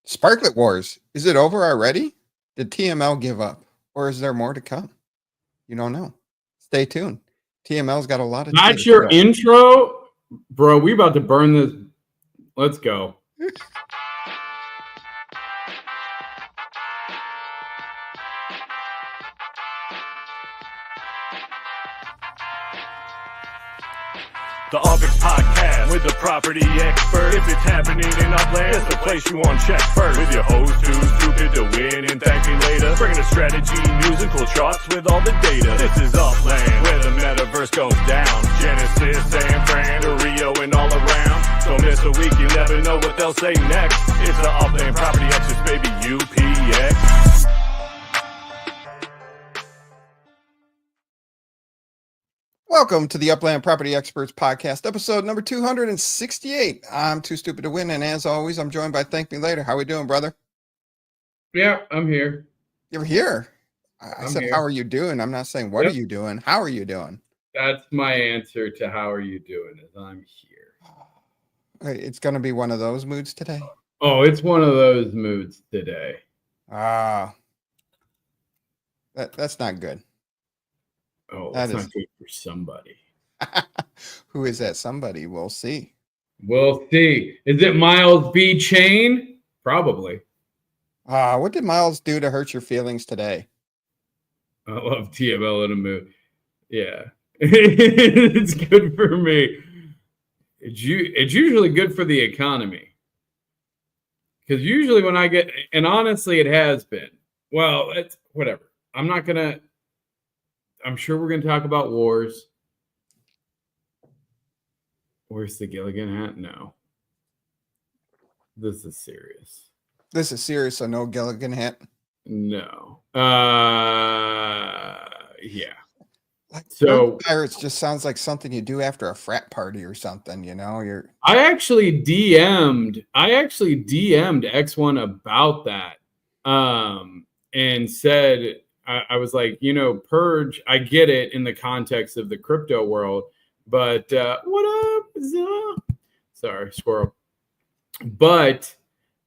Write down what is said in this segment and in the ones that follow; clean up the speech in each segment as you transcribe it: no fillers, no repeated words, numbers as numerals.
Sparklet Wars. Is it over already? Did TML give up? Or is there more to come? You don't know. Stay tuned. TML's got a lot of... That's your intro? Bro, we about to burn this. Let's go. The UPX Podcast with the property expert. If it's happening in Upland, it's the place you want to check first. With your host who's stupid to win and thank me later. Bringing the strategy, news, and cool charts with all the data. This is Upland, where the metaverse goes down. Genesis, San Fran, to Rio, and all around. Don't miss a week, you never know what they'll say next. It's the Upland Property Experts, baby, UPX. Welcome to the Upland Property Experts Podcast, episode number 268. I'm too stupid to win, and as always, I'm joined by ThankMeLater. How we doing, brother? Yeah, I'm here. You're here? I said, here. How are you doing? I'm not saying, what are you doing? How are you doing? That's my answer to how are you doing, is I'm here. It's going to be one of those moods today? Oh, it's one of those moods today. That's not good. Oh, that's not good for somebody. Who is that somebody? We'll see. We'll see. Is it Miles B. Chain? Probably. What did Miles do to hurt your feelings today? I love TML in a mood. Yeah. It's good for me. It's usually good for the economy. Because usually when I get, and honestly it has been. Well, it's whatever. I'm sure we're going to talk about wars. Where's the Gilligan hat? No. This is serious. This is serious, so no Gilligan hat? No. Yeah. Like, so Pirates just sounds like something you do after a frat party or something, you know? I actually DM'd X1 about that. And said, I was like, Purge, I get it in the context of the crypto world, but what up? Sorry, squirrel. But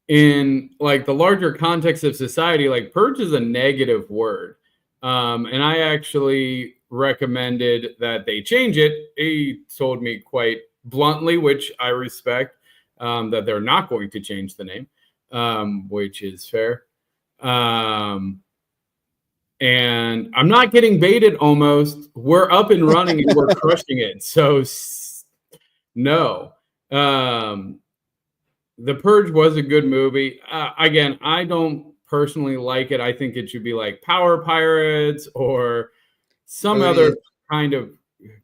in like the larger context of society, like purge is a negative word. And I actually recommended that they change it. He told me quite bluntly, which I respect, that they're not going to change the name, which is fair. And I'm not getting baited almost. We're up and running and we're crushing it. So no. The Purge was a good movie. Again, I don't personally like it. I think it should be like Power Pirates or some other kind of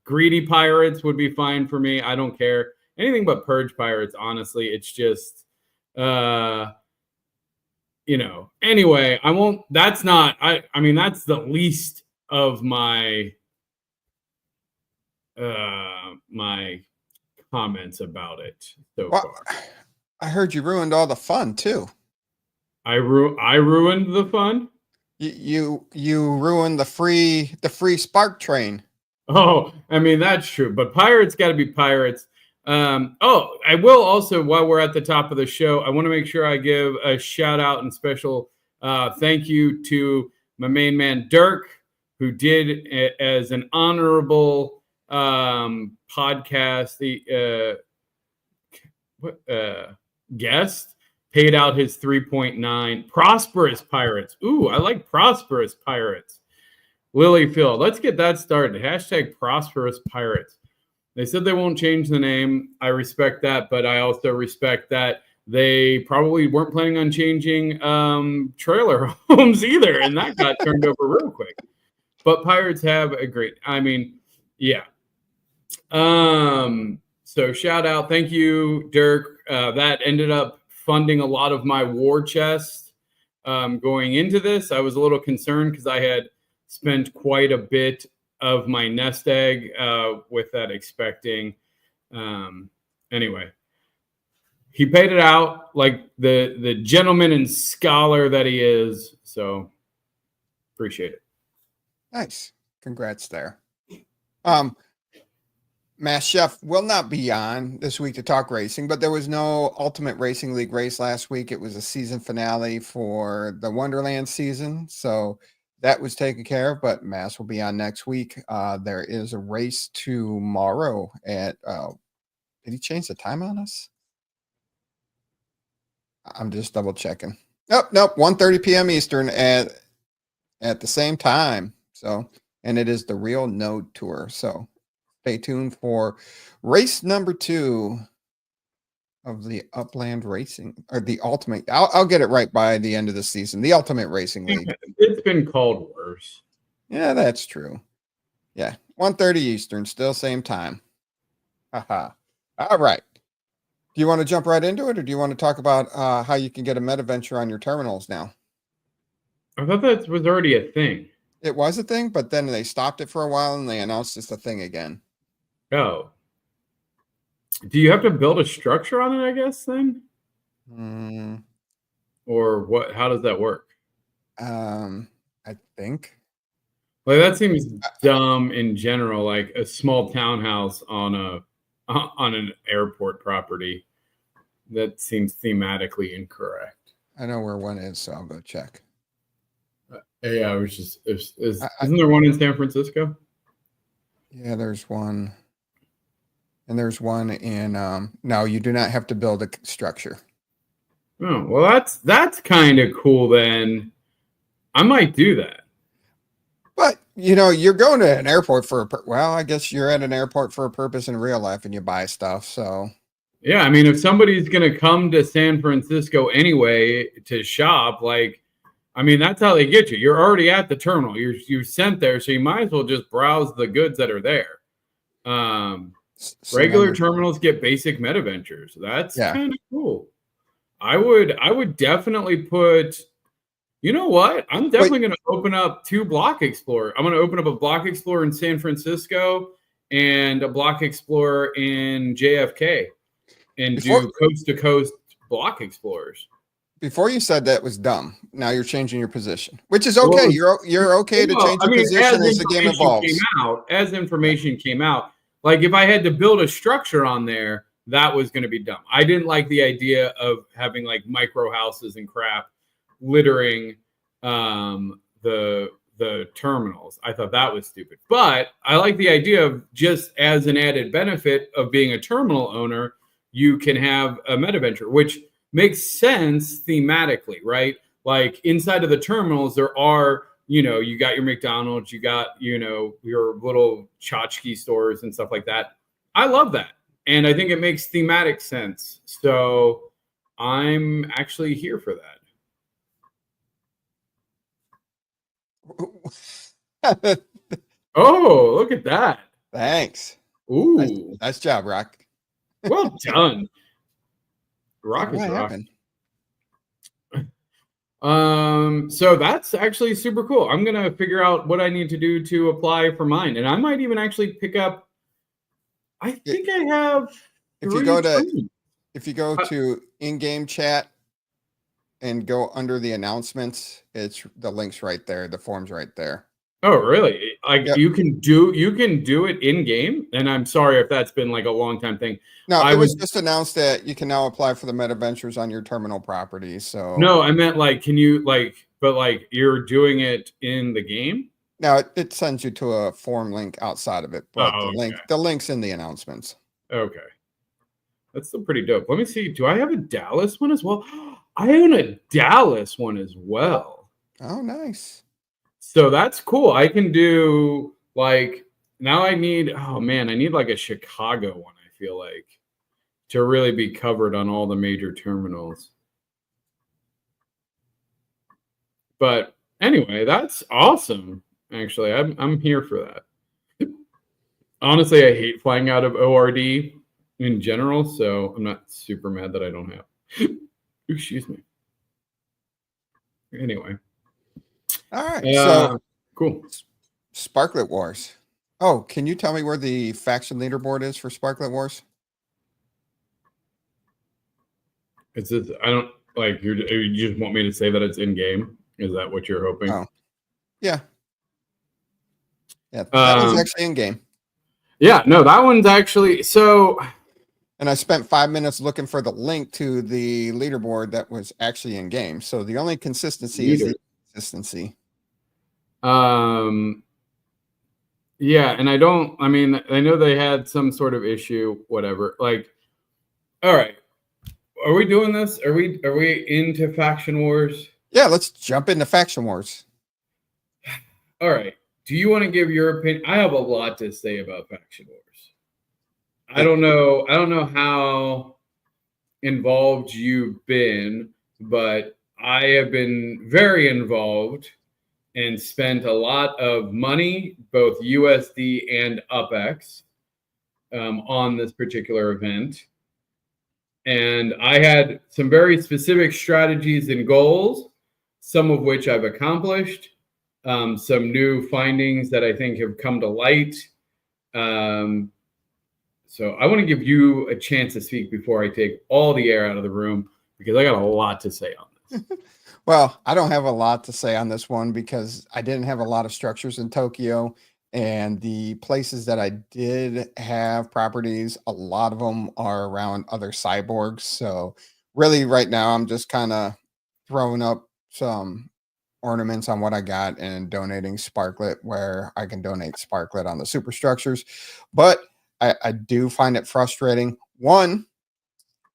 greedy pirates would be fine for me. I don't care. Anything but Purge Pirates, honestly. It's just anyway, I won't, that's not, I mean, that's the least of my, my comments about it so far. I heard you ruined all the fun too. I ruined the fun? You ruined the free spark train. Oh, I mean, that's true, but pirates got to be pirates. I will also, while we're at the top of the show, I want to make sure I give a shout out and special thank you to my main man, Dirk, who did as an honorable podcast, guest, paid out his 3.9 Prosperous Pirates. Ooh, I like Prosperous Pirates. Lily Phil, let's get that started. Hashtag Prosperous Pirates. They said they won't change the name. I respect that, but I also respect that they probably weren't planning on changing trailer homes either, and that got turned over real quick. But Pirates have a great, yeah. So shout out. Thank you, Dirk. That ended up funding a lot of my war chest going into this. I was a little concerned because I had spent quite a bit of my nest egg with that expecting. Anyway, he paid it out like the gentleman and scholar that he is. So appreciate it. Nice. Congrats there. Mass Chef will not be on this week to talk racing, but there was no Ultimate Racing League race last week. It was a season finale for the Wonderland season, so that was taken care of, but Mass will be on next week. There is a race tomorrow at, did he change the time on us? I'm just double checking. Nope, 1:30 p.m. Eastern at the same time. So, and it is the Real Node Tour. So stay tuned for race number 2 of the Upland Racing, or the Ultimate. I'll get it right by the end of the season. The Ultimate Racing League. It's been called worse. Yeah, that's true. Yeah, 1:30 Eastern, still same time. Haha. All right. Do you want to jump right into it, or do you want to talk about how you can get a metaventure on your terminals now? I thought that was already a thing. It was a thing, but then they stopped it for a while and they announced it's a thing again. Oh. Do you have to build a structure on it, I guess, then? Or what? How does that work? I think. Like, that seems dumb in general, like a small townhouse on an airport property. That seems thematically incorrect. I know where one is, so I'll go check. Yeah, I was just isn't there one in San Francisco? Yeah, there's one. And there's one in no, you do not have to build a structure. Oh, well, that's kind of cool then. I might do that. But, you're going to an airport for I guess you're at an airport for a purpose in real life and you buy stuff, so. Yeah, I mean, if somebody's going to come to San Francisco anyway to shop, that's how they get you. You're already at the terminal. You're sent there, so you might as well just browse the goods that are there. Regular terminals get basic metaventures. That's kind of cool. I would definitely put. You know what? I'm definitely going to open up 2 Block Explorer. I'm going to open up a Block Explorer in San Francisco and a Block Explorer in JFK, and do coast to coast Block Explorers. Before you said that was dumb. Now you're changing your position, which is okay. Well, you're okay to change your position as the game evolves. As information came out, like if I had to build a structure on there, that was going to be dumb. I didn't like the idea of having like micro houses and crap littering the terminals. I thought that was stupid. But I like the idea of, just as an added benefit of being a terminal owner, you can have a metaventure, which makes sense thematically, right? Like inside of the terminals, there are, you got your McDonald's, you got, your little tchotchke stores and stuff like that. I love that. And I think it makes thematic sense. So I'm actually here for that. Oh, look at that. Thanks. Ooh. Nice job, Rock. Well done. Rock is rock. So that's actually super cool. I'm going to figure out what I need to do to apply for mine. And I might even actually pick up, I think I have. If you go to in-game chat and go under the announcements, it's the link's right there. The form's right there. Oh, really? You can do it in game? And I'm sorry if that's been like a long time thing. No, it was just announced that you can now apply for the metaventures on your terminal property. So no, I meant can you you're doing it in the game? No, it sends you to a form link outside of it, but the link's in the announcements. Okay. That's still pretty dope. Let me see. Do I have a Dallas one as well? I own a Dallas one as well. Oh, nice. So that's cool. I can do now I need like a Chicago one, I feel like, to really be covered on all the major terminals. But anyway, that's awesome. Actually, I'm here for that. Honestly, I hate flying out of ORD in general, so I'm not super mad that I don't have. Excuse me. Anyway. All right. So cool. Sparklet Wars. Oh, can you tell me where the faction leaderboard is for Sparklet Wars? It's just, I don't you just want me to say that it's in game? Is that what you're hoping? Oh, yeah. Yeah, that was actually in game. Yeah, no, that one's actually so. And I spent 5 minutes looking for the link to the leaderboard that was actually in game. So the only consistency is the consistency. Yeah, and I know they had some sort of issue, whatever. Like, all right, are we doing this? Are we into faction wars? Yeah, let's jump into faction wars. All right. Do you want to give your opinion? I have a lot to say about faction wars. I don't know how involved you've been, but I have been very involved and spent a lot of money, both USD and UPX, on this particular event. And I had some very specific strategies and goals, some of which I've accomplished, some new findings that I think have come to light. So I want to give you a chance to speak before I take all the air out of the room, because I got a lot to say on this. Well, I don't have a lot to say on this one because I didn't have a lot of structures in Tokyo, and the places that I did have properties, a lot of them are around other cyborgs. So really right now I'm just kind of throwing up some ornaments on what I got and donating Sparklet where I can donate Sparklet on the superstructures. But I do find it frustrating. One,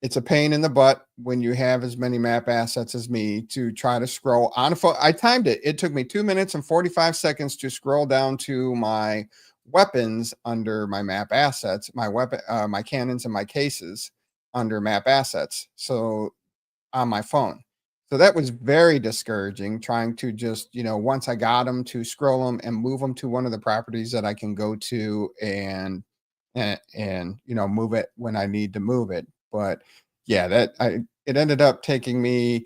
it's a pain in the butt when you have as many map assets as me to try to scroll on a phone. I timed it. It took me 2 minutes and 45 seconds to scroll down to my weapons under my map assets, my weapon, my cannons and my cases under map assets. So on my phone. So that was very discouraging, trying to just, once I got them, to scroll them and move them to one of the properties that I can go to and move it when I need to move it. But yeah, it ended up taking me,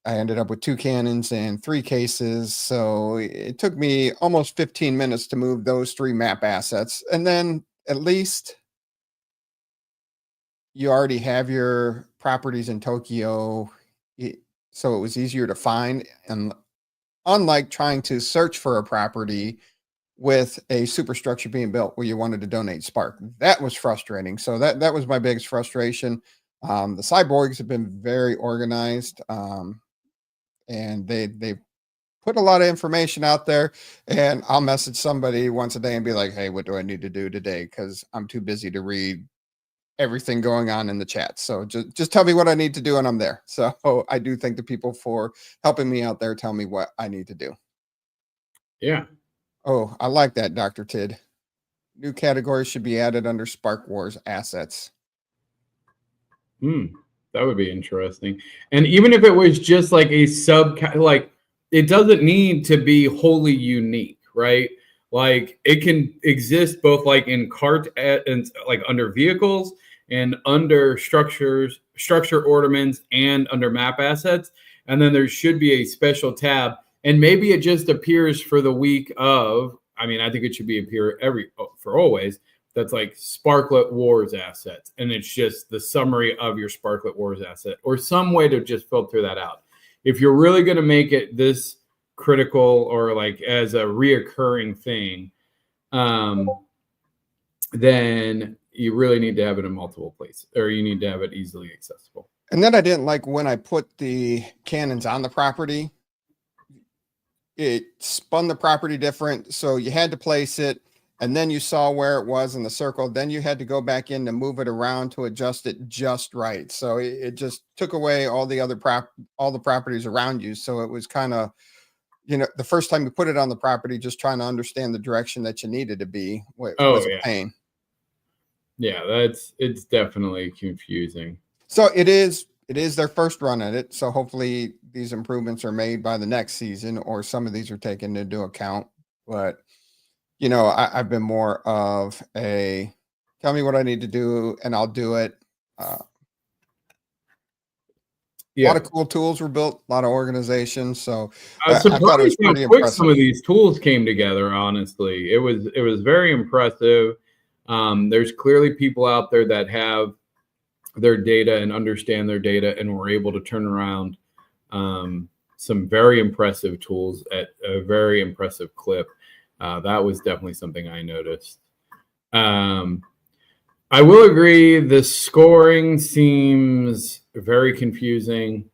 I ended up with 2 cannons and 3 cases. So it took me almost 15 minutes to move those 3 map assets. And then at least you already have your properties in Tokyo. So it was easier to find. And unlike trying to search for a property with a superstructure being built where you wanted to donate Spark, that was frustrating. So that was my biggest frustration. The cyborgs have been very organized, and they put a lot of information out there. And I'll message somebody once a day and be like, "Hey, what do I need to do today?" Because I'm too busy to read everything going on in the chat. So just tell me what I need to do, and I'm there. So I do thank the people for helping me out there, tell me what I need to do. Yeah. Oh, I like that, Dr. Tid. New categories should be added under Spark Wars assets. That would be interesting. And even if it was just like a like, it doesn't need to be wholly unique, right? Like it can exist both like in cart and like under vehicles and under structure ornaments and under map assets. And then there should be a special tab. And maybe it just appears for the week of, I think it should appear for always. That's like Sparklet Wars assets. And it's just the summary of your Sparklet Wars asset, or some way to just filter that out. If you're really going to make it this critical or like as a reoccurring thing, then you really need to have it in multiple places, or you need to have it easily accessible. And then I didn't like when I put the cannons on the property, it spun the property different. So you had to place it, and then you saw where it was in the circle. Then you had to go back in to move it around to adjust it just right. So it just took away all the other all the properties around you. So it was kind of, the first time you put it on the property, just trying to understand the direction that you needed to be was a pain. Yeah, it's definitely confusing. So it is their first run at it. So hopefully these improvements are made by the next season, or some of these are taken into account. But, I've been more of a tell me what I need to do and I'll do it. A lot of cool tools were built, a lot of organization. So I thought it was pretty impressive. Some of these tools came together, honestly. It was very impressive. There's clearly people out there that have their data and understand their data and were able to turn around some very impressive tools at a very impressive clip. That was definitely something I noticed. I will agree the scoring seems very confusing.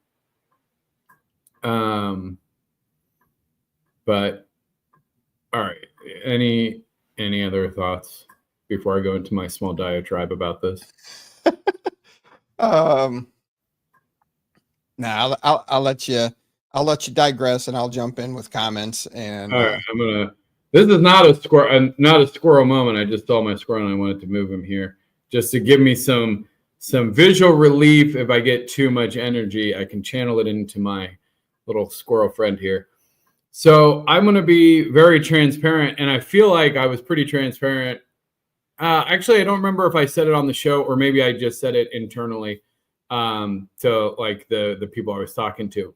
But all right, any other thoughts before I go into my small diatribe about this? No, I'll let you digress, and I'll jump in with comments. And all right, this is not a squirrel moment. I just saw my squirrel and I wanted to move him here just to give me some visual relief. If I get too much energy, I can channel it into my little squirrel friend here. So I'm going to be very transparent, and I feel like I was pretty transparent. Actually, I don't remember if I said it on the show or maybe I just said it internally to like the people I was talking to.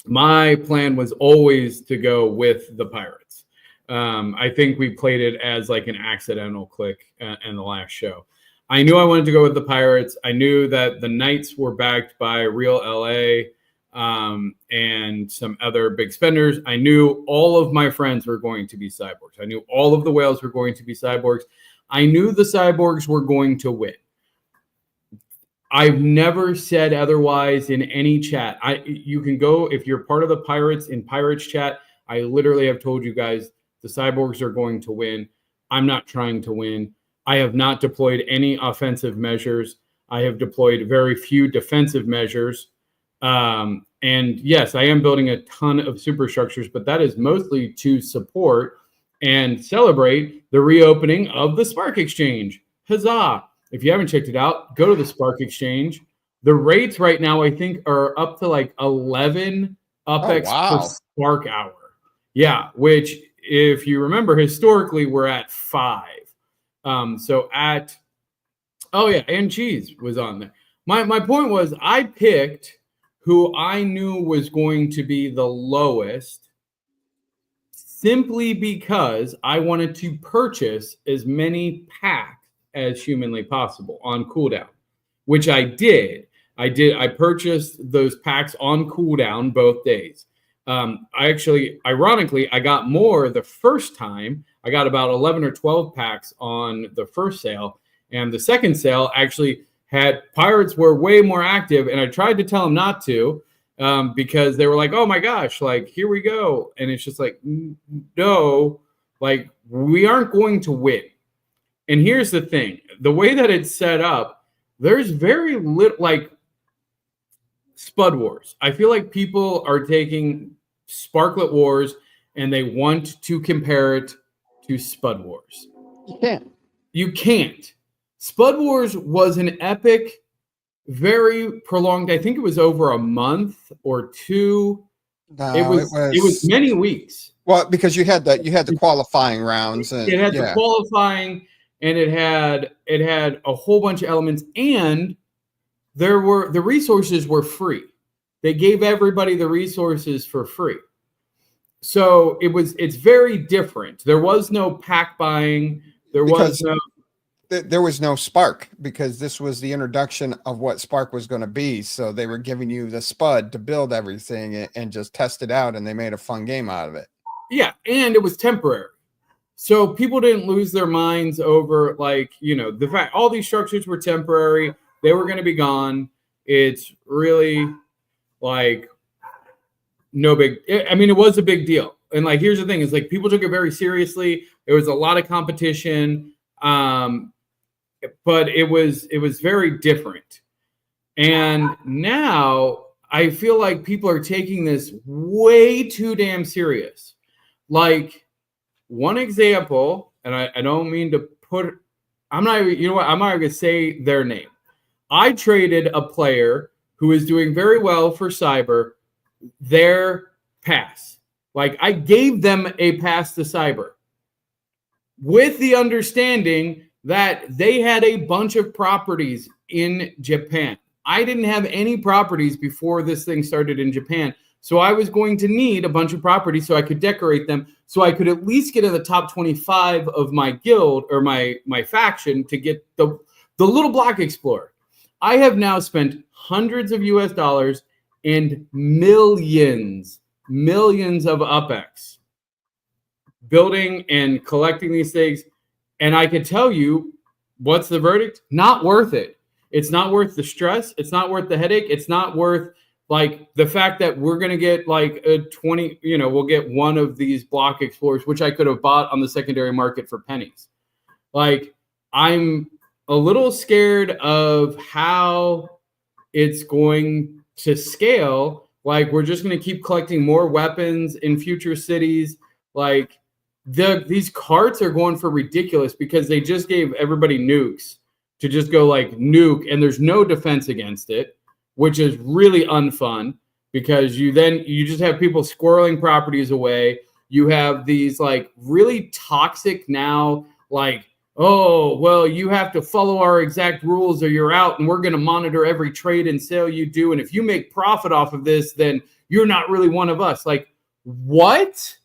My plan was always to go with the Pirates. I think we played it as like an accidental click in the last show. I knew I wanted to go with the Pirates. I knew that the Knights were backed by Real LA and some other big spenders. I knew all of my friends were going to be Cyborgs. I knew all of the whales were going to be Cyborgs. I knew the Cyborgs were going to win. I've never said otherwise in any chat. You can go, if you're part of the Pirates in Pirates chat, I literally have told you guys the Cyborgs are going to win. I'm not trying to win. I have not deployed any offensive measures. I have deployed very few defensive measures. And yes, I am building a ton of superstructures, but that is mostly to support and celebrate the reopening of the Spark Exchange. Huzzah! If you haven't checked it out, go to the Spark Exchange. The rates right now, I think, are up to like 11 UPX per Spark hour. Yeah, which, if you remember, historically, we're at 5. And Cheese was on there. My point was I picked who I knew was going to be the lowest simply because I wanted to purchase as many packs as humanly possible on cooldown, which I did. I purchased those packs on cooldown both days. Ironically, I got more the first time. I got about 11 or 12 packs on the first sale, and the second sale actually had Pirates were way more active, and I tried to tell them not to because they were like, oh my gosh, like, here we go. And it's just like, no, like, we aren't going to win. And here's the thing, the way that it's set up, there's very little, like, Spud Wars. I feel like people are taking Sparklet Wars and they want to compare it to Spud Wars. You can't. Spud Wars was an epic, very prolonged. I think it was over a month or two. No, it was many weeks. Well, because you had the qualifying rounds, and it had the qualifying, and it had a whole bunch of elements, and the resources were free. They gave everybody the resources for free. So it's very different. There was no pack buying. There was no Spark, because this was the introduction of what Spark was going to be. So they were giving you the Spud to build everything and just test it out, and they made a fun game out of it. Yeah, and it was temporary. So people didn't lose their minds over, like, the fact all these structures were temporary. They were going to be gone. It's really like no big. I mean, it was a big deal. And like, here's the thing: is like people took it very seriously. There was a lot of competition, but it was very different. And now I feel like people are taking this way too damn serious. Like, one example, and I don't mean to put. I'm not going to say their name. I traded a player who is doing very well for Cyber their pass. Like, I gave them a pass to Cyber with the understanding that they had a bunch of properties in Japan. I didn't have any properties before this thing started in Japan. So I was going to need a bunch of properties so I could decorate them, so I could at least get in the top 25 of my guild or my faction to get the little block explorer. I have now spent hundreds of US dollars and millions of UPX building and collecting these things. And I could tell you, what's the verdict? Not worth it. It's not worth the stress. It's not worth the headache. It's not worth like the fact that we're going to get like a 20, we'll get one of these block explorers, which I could have bought on the secondary market for pennies. Like, I'm a little scared of how it's going to scale. Like, we're just going to keep collecting more weapons in future cities. Like, these carts are going for ridiculous because they just gave everybody nukes to just go like nuke, and there's no defense against it, which is really unfun because you just have people squirreling properties away. You have these like really toxic now, like, oh, well, you have to follow our exact rules or you're out, and we're going to monitor every trade and sale you do. And if you make profit off of this, then you're not really one of us. Like, what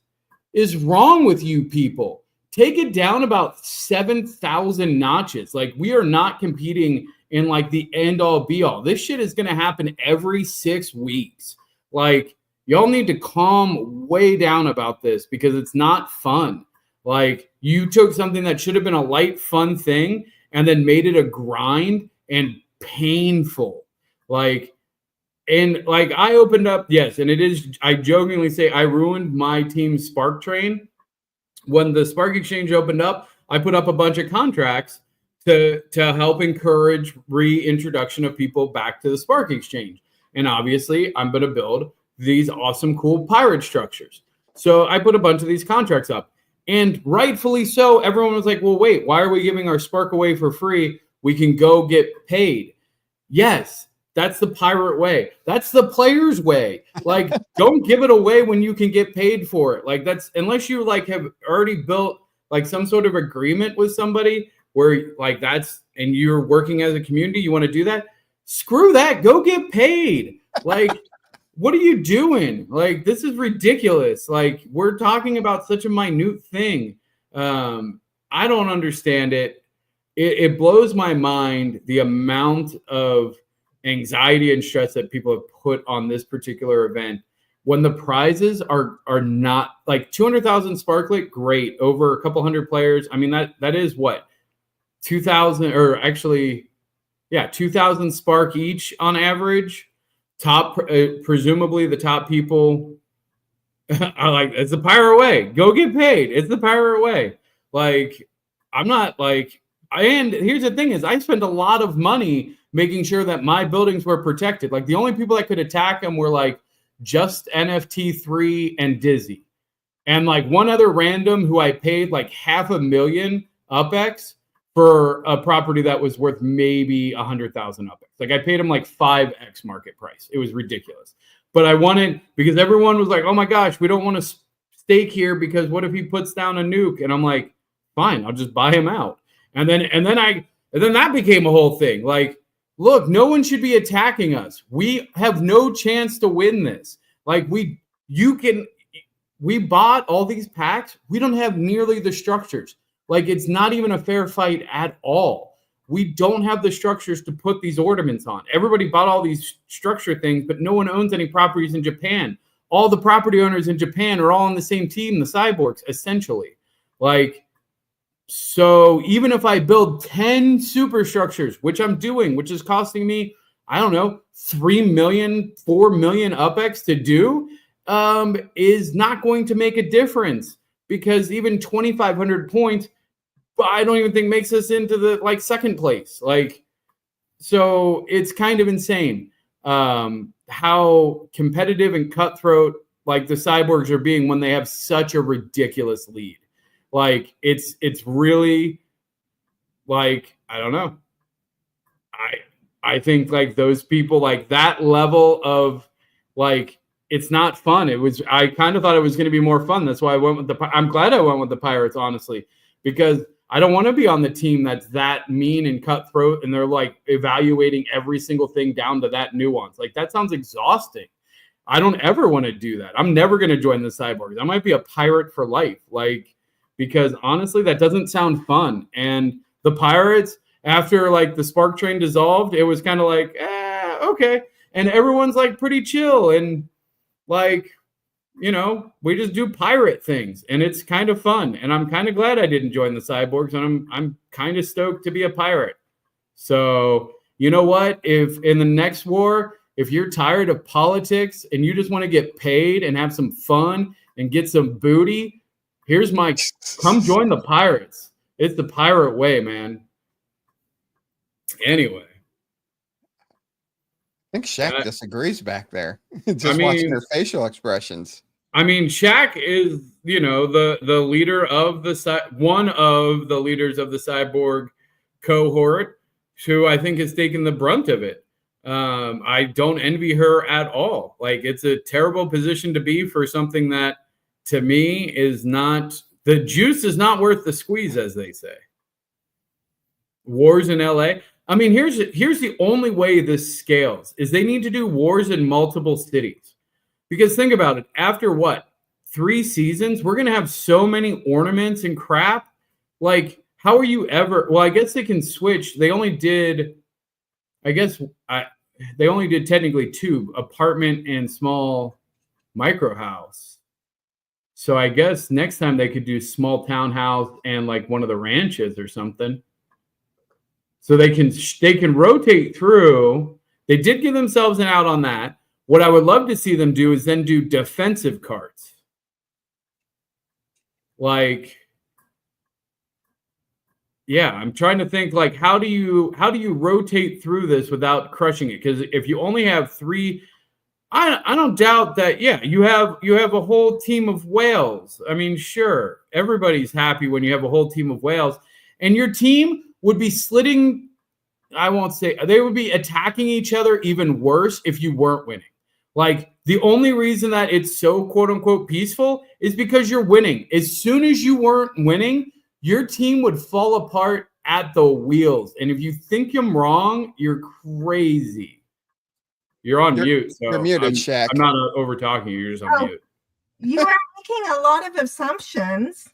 is wrong with you people? Take it down about 7,000 notches. Like, we are not competing in like the end all be all. This shit is going to happen every 6 weeks. Like, y'all need to calm way down about this because it's not fun. Like, you took something that should have been a light, fun thing and then made it a grind and painful. Like, and like I opened up, yes, and it is, I jokingly say I ruined my team's Spark train. When the Spark Exchange opened up, I put up a bunch of contracts to help encourage reintroduction of people back to the Spark Exchange. And obviously, I'm going to build these awesome, cool pirate structures. So I put a bunch of these contracts up. And rightfully so, everyone was like, well, wait, why are we giving our Spark away for free? We can go get paid. Yes, that's the pirate way. That's the player's way. Like, don't give it away when you can get paid for it. Like, that's, unless you like have already built like some sort of agreement with somebody where like that's, and you're working as a community, you want to do that. Screw that. Go get paid. Like, what are you doing? Like, this is ridiculous. Like, we're talking about such a minute thing. I don't understand it. It blows my mind the amount of anxiety and stress that people have put on this particular event when the prizes are not like 200,000 Sparklet, great, over a couple hundred players. I mean, that is what, 2,000 or actually, yeah, 2,000 Spark each on average. Top, presumably the top people are like, it's the pirate way. Go get paid. It's the pirate way. Like, I'm not like, and here's the thing is I spent a lot of money making sure that my buildings were protected. Like, the only people that could attack them were like just NFT3 and Dizzy. And like one other random who I paid like $500,000 UPX for a property that was worth maybe 100,000 UPX. Like, I paid him like 5x market price. It was ridiculous. But I wanted, because everyone was like, oh my gosh, we don't want to stake here because what if he puts down a nuke? And I'm like, fine, I'll just buy him out. And then that became a whole thing. Like, look, no one should be attacking us. We have no chance to win this. Like, we bought all these packs. We don't have nearly the structures. Like, it's not even a fair fight at all. We don't have the structures to put these ornaments on. Everybody bought all these structure things, but no one owns any properties in Japan. All the property owners in Japan are all on the same team, the Cyborgs, essentially. Like, so even if I build 10 superstructures, which I'm doing, which is costing me, I don't know, 3 million, 4 million UPX to do, is not going to make a difference because even 2,500 points, I don't even think makes us into the like second place. Like, so it's kind of insane how competitive and cutthroat like the Cyborgs are being when they have such a ridiculous lead. Like, it's really like, I don't know. I think like those people, like that level of like, it's not fun. I kind of thought it was going to be more fun. That's why I went with I'm glad I went with the Pirates, honestly, because I don't want to be on the team that's that mean and cutthroat and they're like evaluating every single thing down to that nuance. Like, that sounds exhausting. I don't ever want to do that. I'm never going to join the Cyborgs. I might be a pirate for life. Like, because honestly, that doesn't sound fun. And the Pirates, after like the Spark train dissolved, it was kind of like, okay. And everyone's like pretty chill and like, you know, we just do pirate things, and it's kind of fun. And I'm kind of glad I didn't join the Cyborgs, and I'm kind of stoked to be a pirate. So, you know what? If in the next war, if you're tired of politics and you just want to get paid and have some fun and get some booty, here's my, come join the pirates. It's the pirate way, man. Anyway. I think Shaq disagrees back there. Just watching her facial expressions. I mean, Shaq is, you know, the leader of one of the leaders of the Cyborg cohort, who I think has taken the brunt of it. I don't envy her at all. Like, it's a terrible position to be for something that, to me, is not, the juice is not worth the squeeze, as they say. Wars in LA. I mean, here's the only way this scales is they need to do wars in multiple cities. Because think about it, after what, 3 seasons, we're going to have so many ornaments and crap. Like, how are you ever, well, I guess they can switch. They only did, they only did technically 2, apartment and small micro house. So I guess next time they could do small townhouse and like one of the ranches or something. So they can rotate through. They did give themselves an out on that. What I would love to see them do is then do defensive cards. Like, yeah, I'm trying to think, like, how do you rotate through this without crushing it? Because if you only have 3, I don't doubt that. Yeah, you have a whole team of whales. I mean, sure, everybody's happy when you have a whole team of whales, and your team would be slitting. I won't say they would be attacking each other even worse if you weren't winning. Like, the only reason that it's so quote unquote peaceful is because you're winning. As soon as you weren't winning, your team would fall apart at the wheels. And if you think I'm wrong, you're crazy. You're on mute. So you're muted, Shaq. I'm not over talking you. You're just on mute. You are making a lot of assumptions.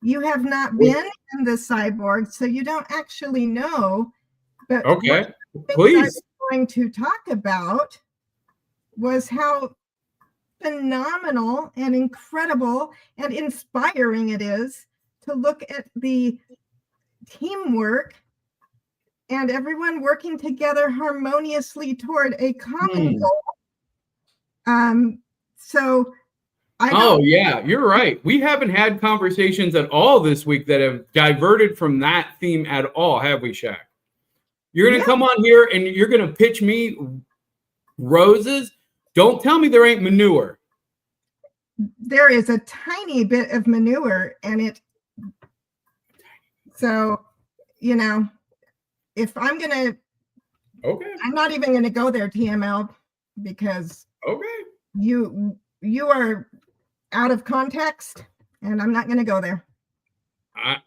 You have not been in the Cyborg, so you don't actually know. But okay, please. I was going to talk about was how phenomenal and incredible and inspiring it is to look at the teamwork and everyone working together harmoniously toward a common goal. So yeah, you're right. We haven't had conversations at all this week that have diverted from that theme at all, have we, Shaq? You're going to come on here and you're going to pitch me roses? Don't tell me there ain't manure. There is a tiny bit of manure in it. So, you know, if I'm going to, I'm not even going to go there, TML, because you are out of context and I'm not going to go there.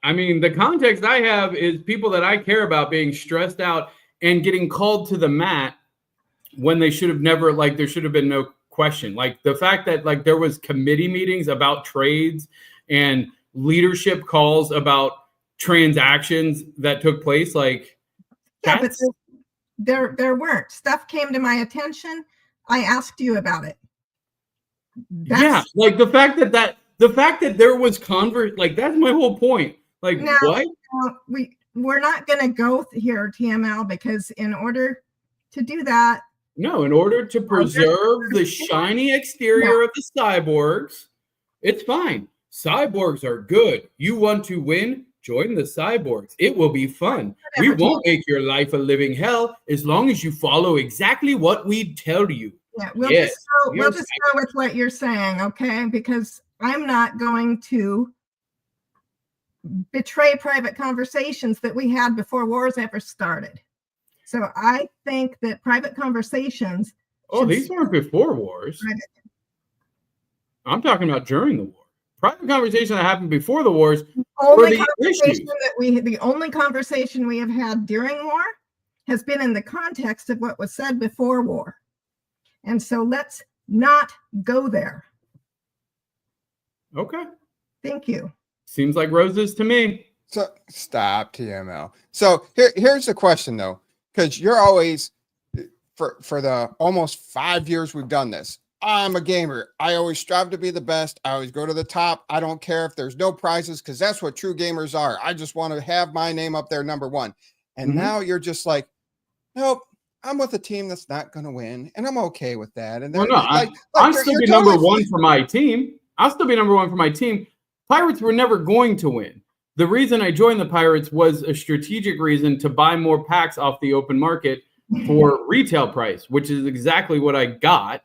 I mean, the context I have is people that I care about being stressed out and getting called to the mat when they should have never, like, there should have been no question. Like, the fact that, like, there was committee meetings about trades and leadership calls about transactions that took place, like, but there weren't. Stuff came to my attention. I asked you about it. Like the fact that there was like, that's my whole point. Like, what? We're not going to go here, TML, because in order to do that. No, in order to preserve the shiny exterior of the Cyborgs, it's fine. Cyborgs are good. You want to win? Join the Cyborgs. It will be fun. We won't make your life a living hell as long as you follow exactly what we tell you. Yeah, we'll just go with what you're saying, okay? Because I'm not going to betray private conversations that we had before wars ever started. So I think that private conversations. Oh, these weren't before wars. I'm talking about during the war. Private conversation that happened before the wars. The only conversation we have had during war has been in the context of what was said before war. And so let's not go there. Okay. Thank you. Seems like roses to me. So stop, TML. So here's the question, though, because you're always, for the almost 5 years we've done this, I'm a gamer. I always strive to be the best. I always go to the top. I don't care if there's no prizes because that's what true gamers are. I just want to have my name up there number one. And now you're just like, nope, I'm with a team that's not going to win, and I'm okay with that. And well, no, I'll still be number one for my team. I'll still be number one for my team. Pirates were never going to win. The reason I joined the Pirates was a strategic reason to buy more packs off the open market for retail price, which is exactly what I got,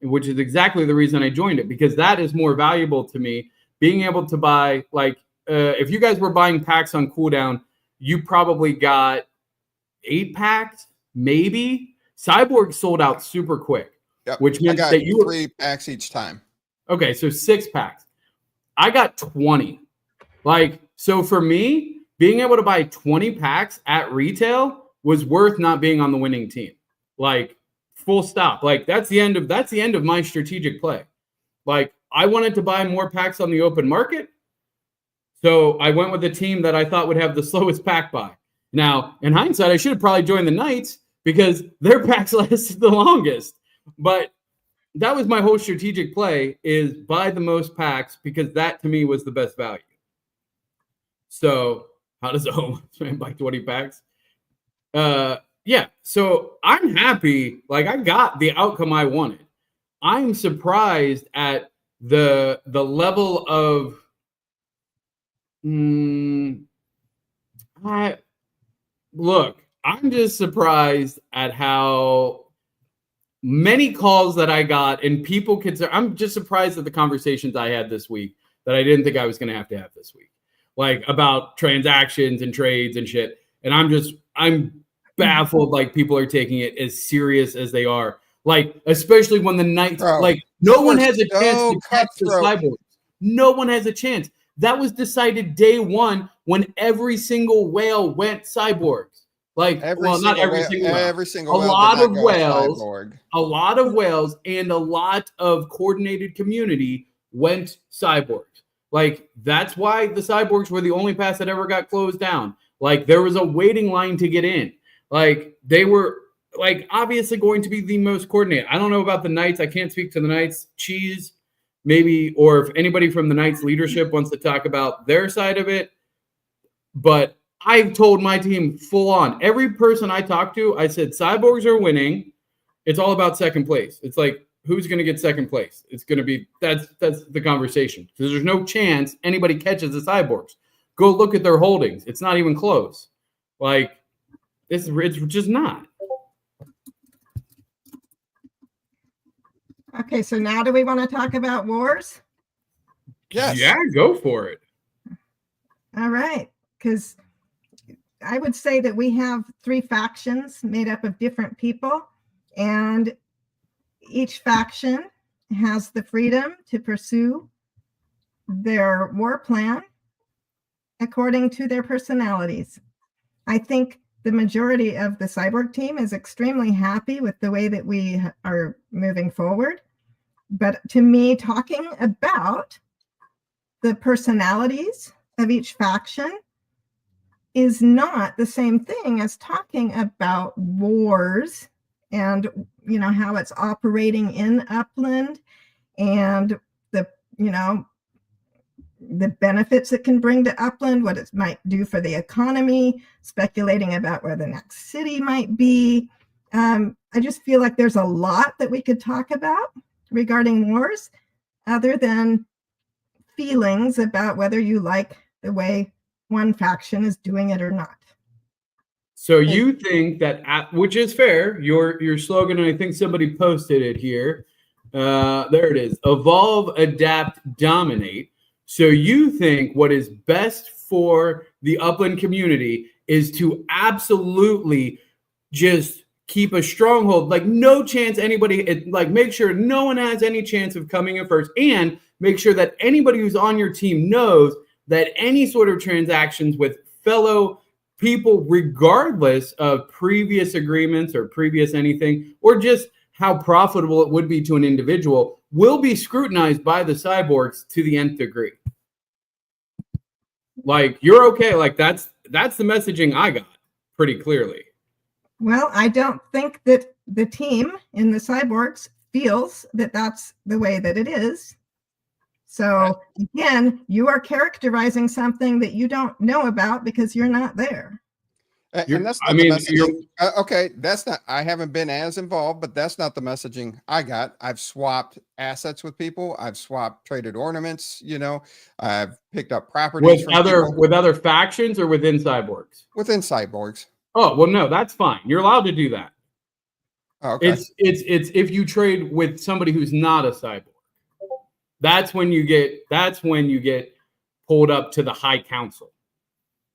which is exactly the reason I joined it, because that is more valuable to me. Being able to buy, like, if you guys were buying packs on cooldown, you probably got 8 packs, maybe. Cyborg sold out super quick, which meant that you 3 packs each time. Okay, so 6 packs. I got 20. Like, so for me, being able to buy 20 packs at retail was worth not being on the winning team. Like, full stop. Like, that's the end of my strategic play. Like, I wanted to buy more packs on the open market, so I went with a team that I thought would have the slowest pack buy. Now, in hindsight, I should have probably joined the Knights because their packs lasted the longest. But that was my whole strategic play, is buy the most packs, because that to me was the best value. So how does a homeless buy 20 packs? Yeah, so I'm happy. Like, I got the outcome I wanted. I'm surprised at the level of I'm just surprised at how many calls that I got, and people I'm just surprised at the conversations I had this week that I didn't think I was going to have this week, like about transactions and trades and shit. And I'm baffled. Like, people are taking it as serious as they are. Like, especially when the Knights, like, no one has a chance to catch the Cyborg. No one has a chance. That was decided day one when every single whale went Cyborgs. Like, not every single whale. Every single a lot of whales, a lot of whales, and a lot of coordinated community went Cyborgs. Like, that's why the Cyborgs were the only pass that ever got closed down. Like, there was a waiting line to get in. Like, they were, like, obviously going to be the most coordinated. I don't know about the Knights. I can't speak to the Knights. Cheese, maybe, or if anybody from the Knights leadership wants to talk about their side of it. But I told my team full on. Every person I talked to, I said, Cyborgs are winning. It's all about second place. It's like, who's going to get second place? It's going to be, that's the conversation. Because there's no chance anybody catches the Cyborgs. Go look at their holdings. It's not even close. Like, it's just not. Okay, so now do we want to talk about wars? Yes. Yeah, go for it. All right, because I would say that we have 3 factions made up of different people, and each faction has the freedom to pursue their war plan according to their personalities. I think the majority of the Cyborg team is extremely happy with the way that we are moving forward. But to me, talking about the personalities of each faction is not the same thing as talking about wars and, you know, how it's operating in Upland and the benefits it can bring to Upland, what it might do for the economy, speculating about where the next city might be. I just feel like there's a lot that we could talk about regarding wars, other than feelings about whether you like the way one faction is doing it or not. So you think that, which is fair, your slogan, and I think somebody posted it here. There it is. Evolve, adapt, dominate. So you think what is best for the Upland community is to absolutely just keep a stronghold, like no chance anybody, like make sure no one has any chance of coming in first, and make sure that anybody who's on your team knows that any sort of transactions with fellow people, regardless of previous agreements or previous anything, or just how profitable it would be to an individual, will be scrutinized by the Cyborgs to the nth degree. Like, you're okay. Like, that's the messaging I got pretty clearly. Well, I don't think that the team in the Cyborgs feels that that's the way that it is. So again, you are characterizing something that you don't know about because you're not there. And that's not the messaging. Okay, that's not. I haven't been as involved, but that's not the messaging I got. I've swapped assets with people. I've swapped traded ornaments. I've picked up properties with other factions or within Cyborgs. Within Cyborgs. Oh well, no, that's fine. You're allowed to do that. Oh, okay. It's if you trade with somebody who's not a Cyborg. That's when you get pulled up to the High Council.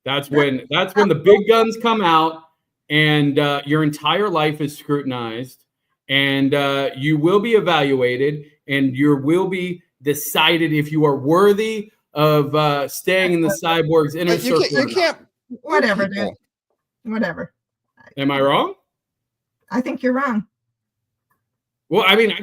That's when the big guns come out, and your entire life is scrutinized, and you will be evaluated, and you will be decided if you are worthy of staying in the Cyborg's inner circle. You can't. Whatever, dude. Whatever. Am I wrong? I think you're wrong. Well, I mean,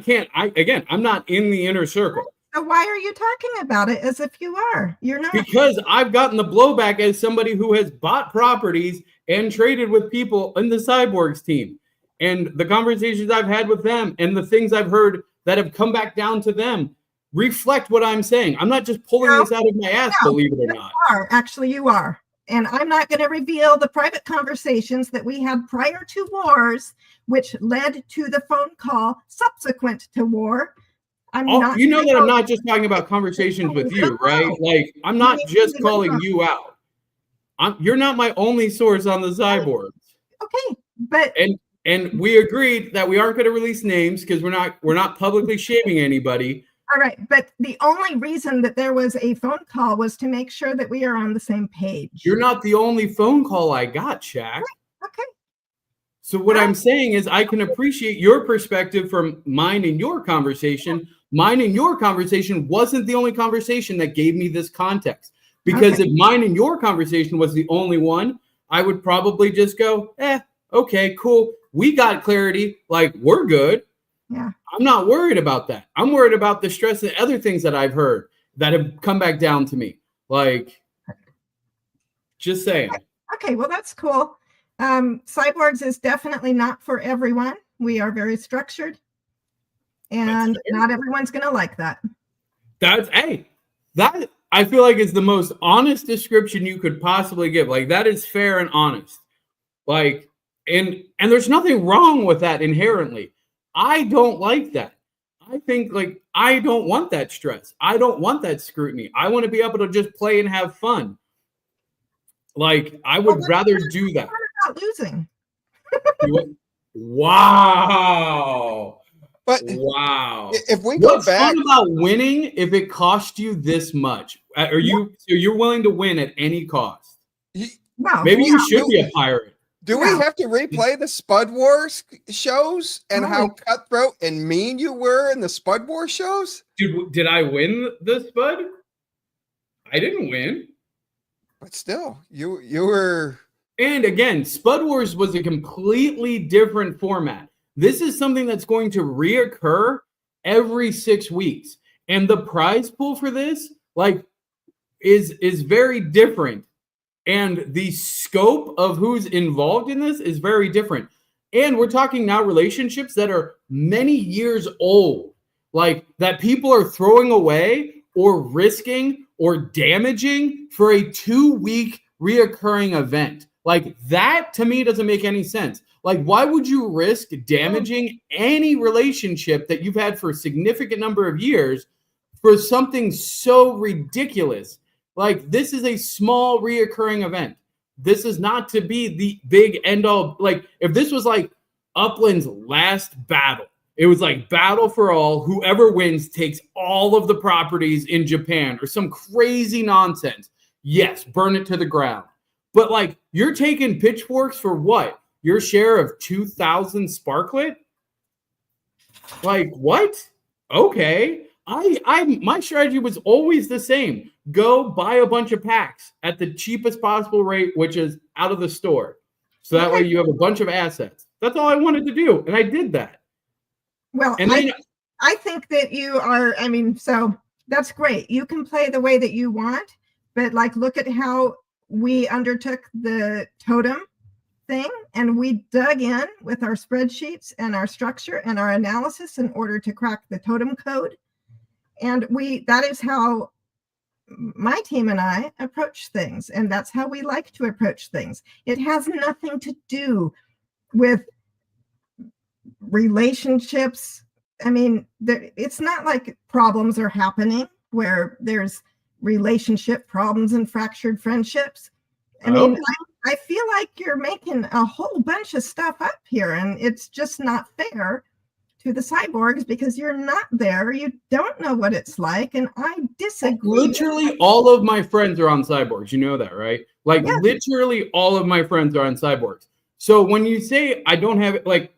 I'm not in the inner circle. So why are you talking about it as if you are? You're not. Because I've gotten the blowback as somebody who has bought properties and traded with people in the Cyborgs team. And the conversations I've had with them and the things I've heard that have come back down to them reflect what I'm saying. I'm not just pulling this out of my ass, believe it or not. Actually, you are. And I'm not going to reveal the private conversations that we had prior to wars, which led to the phone call subsequent to war. I'm not just talking about conversations with you, right? Like, I'm not just calling you out. You're not my only source on the Cyborgs. Okay, but and we agreed that we aren't going to release names because we're not publicly shaming anybody. All right, but the only reason that there was a phone call was to make sure that we are on the same page. You're not the only phone call I got, Shaq. Okay. So what I'm saying is I can appreciate your perspective from mine and your conversation. Mine and your conversation wasn't the only conversation that gave me this context. Because if mine and your conversation was the only one, I would probably just go, okay, cool. We got clarity. Like, we're good. Yeah. I'm not worried about that. I'm worried about the stress and other things that I've heard that have come back down to me. Like, just saying. Okay, well, that's cool. Cyborgs is definitely not for everyone. We are very structured, and not everyone's going to like that. That I feel like is the most honest description you could possibly give. Like, that is fair and honest. Like, and there's nothing wrong with that inherently. I don't like that. I think, like, I don't want that stress. I don't want that scrutiny. I want to be able to just play and have fun. Like, I would rather do that. About losing. Wow. But wow. If we go What's back fun about winning if it cost you this much? You're willing to win at any cost? No. Maybe you should be a pirate. Do we have to replay the Spud Wars shows and how cutthroat and mean you were in the Spud Wars shows? Did I win the Spud? I didn't win. But still, you were. And again, Spud Wars was a completely different format. This is something that's going to reoccur every 6 weeks. And the prize pool for this, like, is very different. And the scope of who's involved in this is very different. And we're talking now relationships that are many years old, like that people are throwing away or risking or damaging for a 2-week reoccurring event. Like, that to me doesn't make any sense. Like, why would you risk damaging any relationship that you've had for a significant number of years for something so ridiculous? Like, this is a small reoccurring event. This is not to be the big end all. Like, if this was like Upland's last battle, it was like battle for all. Whoever wins takes all of the properties in Japan or some crazy nonsense. Yes, burn it to the ground. But like, you're taking pitchforks for what? Your share of 2,000 sparklet? Like, what? Okay. My strategy was always the same. Go buy a bunch of packs at the cheapest possible rate, which is out of the store. So that way you have a bunch of assets. That's all I wanted to do. And I did that. Well, and I think that you are, so that's great. You can play the way that you want, but like, look at how we undertook the totem thing, and we dug in with our spreadsheets and our structure and our analysis in order to crack the totem code. And that is how my team and I approach things, and that's how we like to approach things. It has nothing to do with relationships. I mean, it's not like problems are happening where there's relationship problems and fractured friendships. I mean, I feel like you're making a whole bunch of stuff up here, and it's just not fair to the cyborgs because you're not there. You don't know what it's like, and I disagree. Literally all of my friends are on Cyborgs. You know that, right? Like, yeah. Literally all of my friends are on Cyborgs. So when you say I don't have it, like,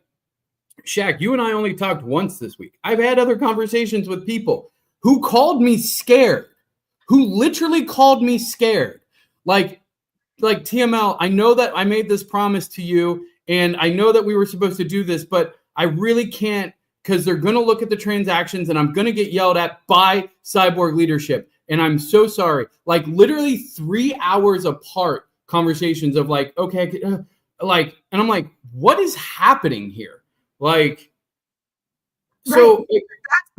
Shaq, you and I only talked once this week. I've had other conversations with people who called me scared, who literally called me scared. Like TML, I know that I made this promise to you, and I know that we were supposed to do this, but I really can't because they're going to look at the transactions and I'm going to get yelled at by Cyborg leadership. And I'm so sorry. Like, literally 3 hours apart conversations of like, okay, like, and I'm like, what is happening here? Like, right. So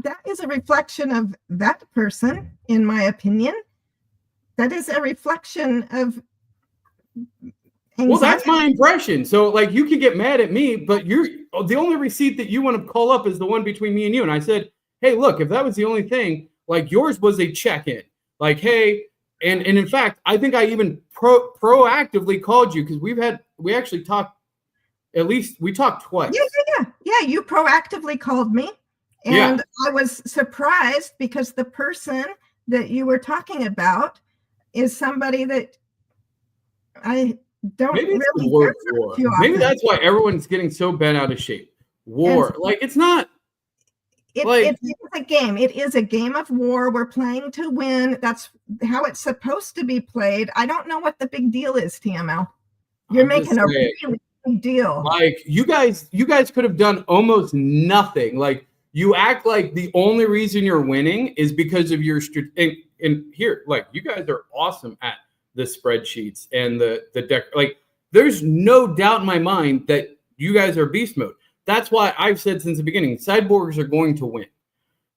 that is a reflection of that person, in my opinion. That is a reflection of anxiety. Well, that's my impression. So, like, you can get mad at me, but the only receipt that you want to call up is the one between me and you. And I said, hey, look, if that was the only thing, like, yours was a check-in. Like, hey, and in fact, I think I even proactively called you because we actually talked, at least we talked twice. Yeah, you proactively called me. And I was surprised because the person that you were talking about is somebody that I don't really hear from too often. Maybe that's why everyone's getting so bent out of shape. War. And like, it's not. It is a game. It is a game of war. We're playing to win. That's how it's supposed to be played. I don't know what the big deal is, TML. You're making a really big deal. Like, you guys could have done almost nothing. Like, you act like the only reason you're winning is because of your and here, like, you guys are awesome at the spreadsheets and the deck. Like, there's no doubt in my mind that you guys are beast mode. That's why I've said since the beginning, Cyborgs are going to win.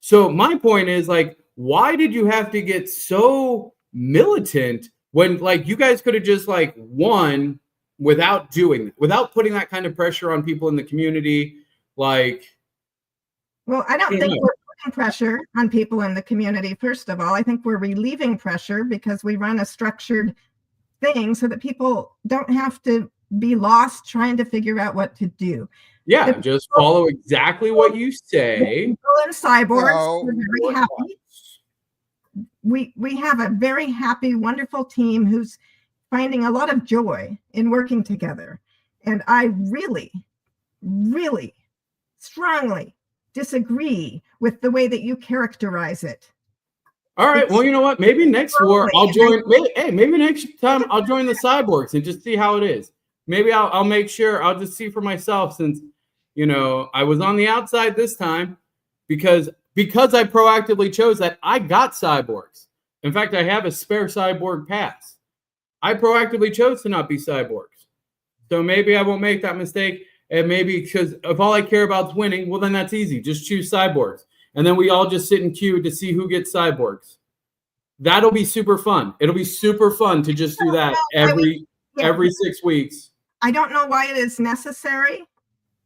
So my point is, like, why did you have to get so militant when, like, you guys could have just, like, won without putting that kind of pressure on people in the community? Like, well, I don't think we're putting pressure on people in the community. First of all, I think we're relieving pressure because we run a structured thing so that people don't have to be lost trying to figure out what to do. Yeah, just follow exactly what you say. People in Cyborgs, we're very happy. We have a very happy, wonderful team who's finding a lot of joy in working together. And I really, really strongly disagree with the way that you characterize it. All right. Well, you know what? Maybe next war I'll join. Maybe next time I'll join the Cyborgs and just see how it is. Maybe I'll make sure I'll just see for myself since, you know, I was on the outside this time because I proactively chose that. I got Cyborgs. In fact, I have a spare Cyborg pass. I proactively chose to not be Cyborgs. So maybe I won't make that mistake. And maybe because if all I care about is winning, well, then that's easy. Just choose Cyborgs. And then we all just sit in queue to see who gets Cyborgs. That'll be super fun. It'll be super fun to just do that every 6 weeks. I don't know why it is necessary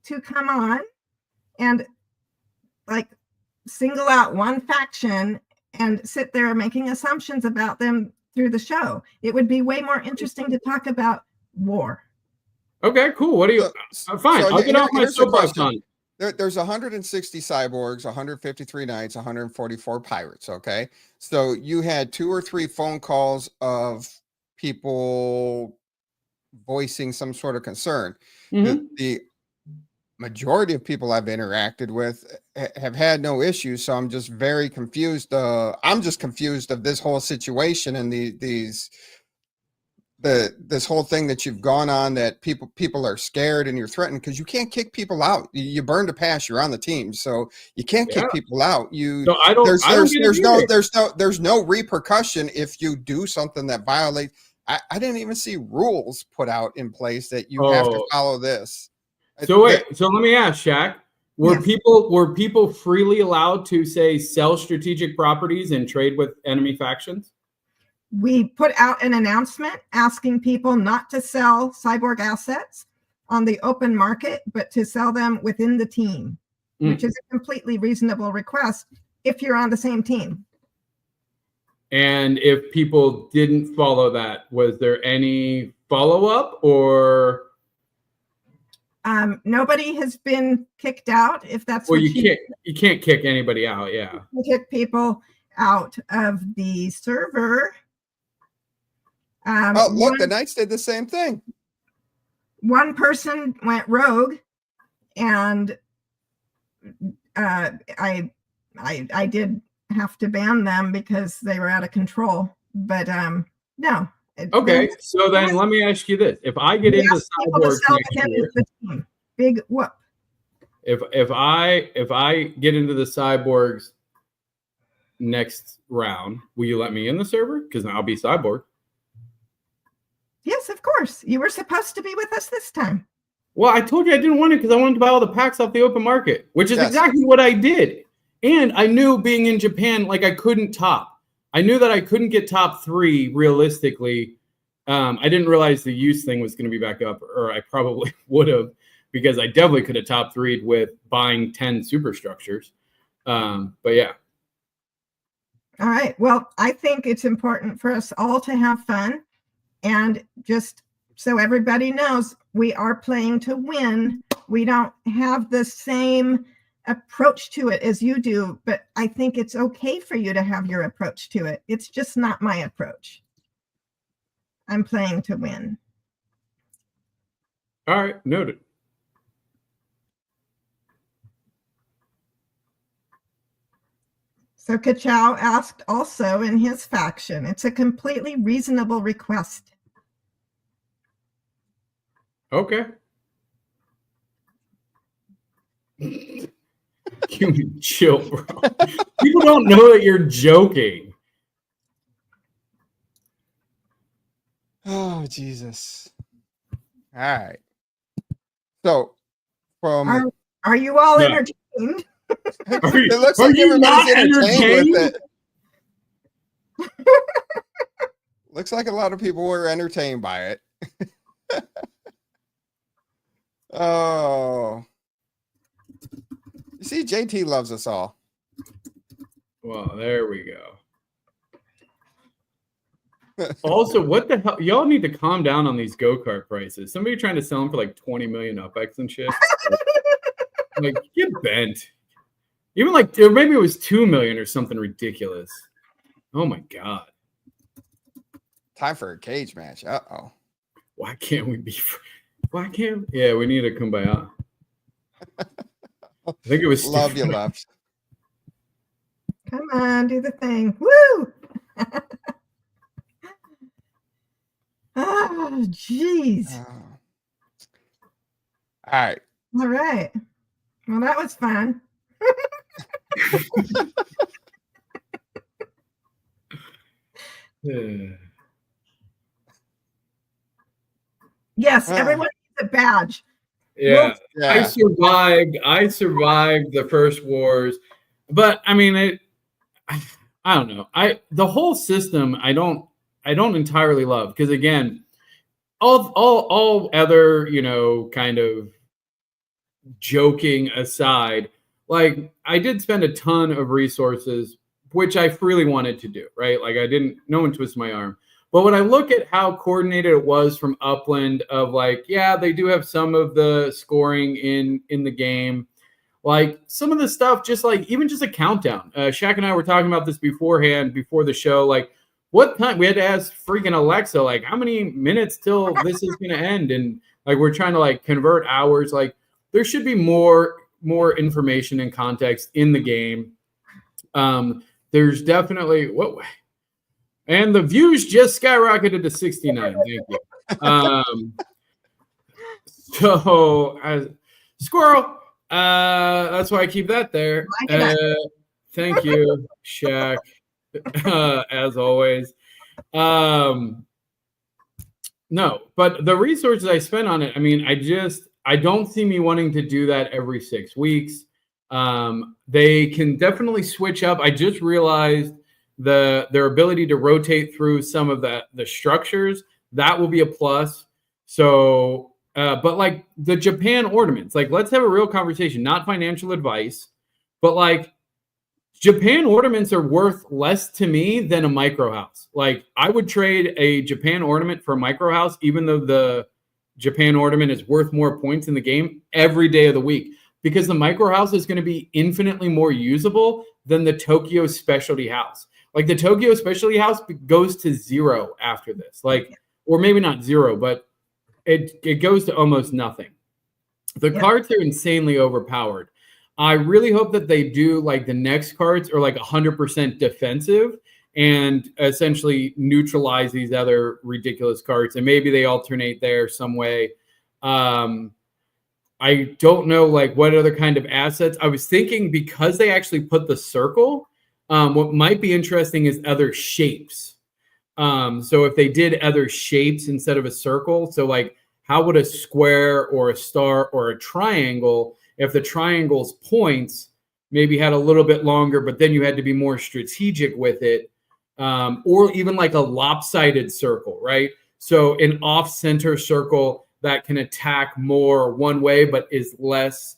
to come on and like single out one faction and sit there making assumptions about them through the show. It would be way more interesting to talk about war. Okay, cool. What do you? Fine, I'll get off my soapbox on it. There's 160 cyborgs, 153 knights, 144 pirates. Okay, so you had 2 or 3 phone calls of people voicing some sort of concern. Mm-hmm. The majority of people I've interacted with have had no issues, so I'm just very confused. I'm just confused of this whole situation and this whole thing that you've gone on, that people are scared and you're threatened because you can't kick people out. You burned a pass, you're on the team, so you can't kick people out. There's no repercussion if you do something that violates I didn't even see rules put out in place that you have to follow this. So wait, so let me ask, Shaq. Were Yes. people freely allowed to say sell strategic properties and trade with enemy factions? We put out an announcement asking people not to sell Cyborg assets on the open market, but to sell them within the team, which is a completely reasonable request if you're on the same team. And if people didn't follow that, was there any follow-up or? Nobody has been kicked out. If that's Well, what you can't kick anybody out. Yeah. kick people out of the server. Look, the Knights did the same thing. One person went rogue, and I did have to ban them because they were out of control. But no. Okay, so then let me ask you this: if I get into Cyborg next year, big whoop. If I get into the Cyborgs next round, will you let me in the server? Because I'll be Cyborg. Yes, of course. You were supposed to be with us this time. Well, I told you I didn't want it because I wanted to buy all the packs off the open market, which is exactly what I did. And I knew being in Japan, like I couldn't top. I knew that I couldn't get top 3 realistically. I didn't realize the use thing was going to be back up, or I probably would have, because I definitely could have top 3'd with buying 10 superstructures. But yeah. All right. Well, I think it's important for us all to have fun. And just so everybody knows, we are playing to win. We don't have the same approach to it as you do, but I think it's okay for you to have your approach to it. It's just not my approach. I'm playing to win. All right, noted. So Kachow asked also in his faction. It's a completely reasonable request. Okay. You chill, bro. People don't know that you're joking. Oh, Jesus. All right. So, from are you all Yeah. entertained? it looks are like you not everybody's entertained with entertained? it. Looks like a lot of people were entertained by it. Oh. You see, JT loves us all. Well, there we go. Also, what the hell? Y'all need to calm down on these go-kart prices. Somebody trying to sell them for like 20 million UPX and shit. Like, get bent. Even like, or maybe it was 2 million or something ridiculous. Oh my God. Time for a cage match. Uh-oh. Why can't we be? Why can't? Yeah, we need a kumbaya. I think it was Love you, Loves. Come on, do the thing. Woo! Oh, jeez. All right. All right. Well, that was fun. Yes, everyone needs a badge. Yeah. Yeah. I survived the first wars, but I mean, I don't know. The whole system I don't entirely love, because again, all other, you know, kind of joking aside, like I did spend a ton of resources, which I freely wanted to do, right? Like no one twisted my arm. But when I look at how coordinated it was from Upland, of like, yeah, they do have some of the scoring in the game. Like some of the stuff, just like even just a countdown. Shaq and I were talking about this beforehand, before the show. Like, what time we had to ask freaking Alexa, like, how many minutes till this is going to end? And like, we're trying to like convert hours. Like, there should be more information and context in the game. There's definitely and the views just skyrocketed to 69. Thank you. So squirrel. That's why I keep that there. Thank you, Shaq. As always. No, but the resources I spent on it, I mean, I don't see me wanting to do that every 6 weeks. They can definitely switch up. I just realized their ability to rotate through some of the structures, that will be a plus. So, but like the Japan ornaments, like let's have a real conversation, not financial advice, but like Japan ornaments are worth less to me than a micro house. Like I would trade a Japan ornament for a micro house, even though the Japan ornament is worth more points in the game every day of the week, because the micro house is going to be infinitely more usable than the Tokyo specialty house. Like the Tokyo specialty house goes to 0 after this, like, or maybe not 0, but it goes to almost nothing. The cards are insanely overpowered. I really hope that they do like the next cards are like 100% defensive and essentially neutralize these other ridiculous cards. And maybe they alternate there some way. I don't know like what other kind of assets. I was thinking because they actually put the circle, what might be interesting is other shapes. So if they did other shapes instead of a circle, so like how would a square or a star or a triangle, if the triangle's points maybe had a little bit longer, but then you had to be more strategic with it, or even like a lopsided circle, right? So an off-center circle that can attack more one way, but is less,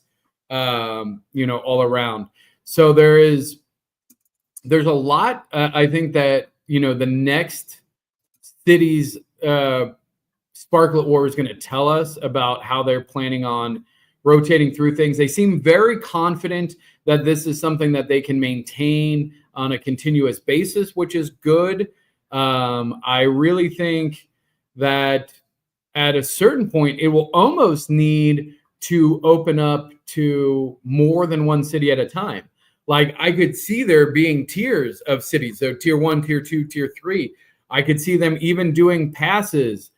all around. So there's a lot. I think that, the next city's Sparklet War is going to tell us about how they're planning on rotating through things. They seem very confident that this is something that they can maintain on a continuous basis, which is good. I really think that at a certain point, it will almost need to open up to more than one city at a time. Like I could see there being tiers of cities. So tier 1, tier 2, tier 3. I could see them even doing passes,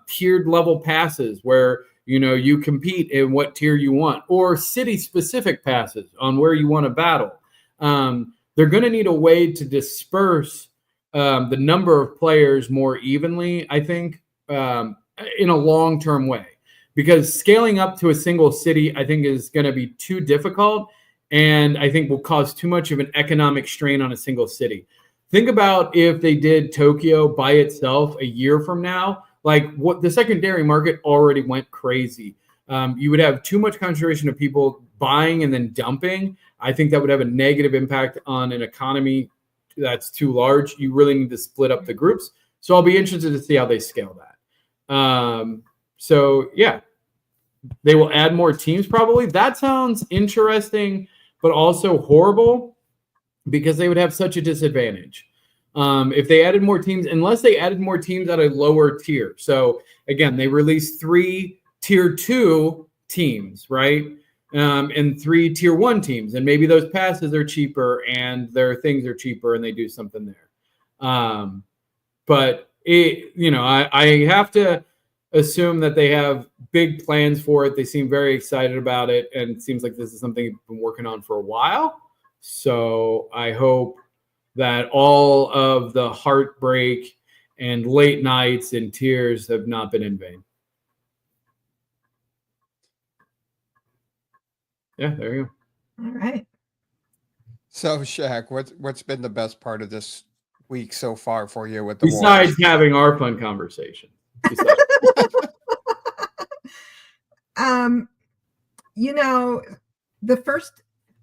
tiered level passes where, you compete in what tier you want, or city specific passes on where you want to battle. They're going to need a way to disperse the number of players more evenly, I think, in a long-term way, because scaling up to a single city, I think is going to be too difficult. And I think will cause too much of an economic strain on a single city. Think about if they did Tokyo by itself a year from now, like what the secondary market already went crazy. You would have too much concentration of people buying and then dumping. I think that would have a negative impact on an economy that's too large. You really need to split up the groups. So I'll be interested to see how they scale that. So yeah, they will add more teams probably. That sounds interesting, but also horrible because they would have such a disadvantage. If they added more teams, unless they added more teams at a lower tier. So again, they released 3 tier 2 teams, right? And 3 tier 1 teams. And maybe those passes are cheaper and their things are cheaper and they do something there. But I have to assume that they have big plans for it. They seem very excited about it. And it seems like this is something they've been working on for a while. So I hope that all of the heartbreak and late nights and tears have not been in vain. Yeah, there you go. All right. So Shaq, what's been the best part of this week so far for you with the besides wars? Having our fun conversation?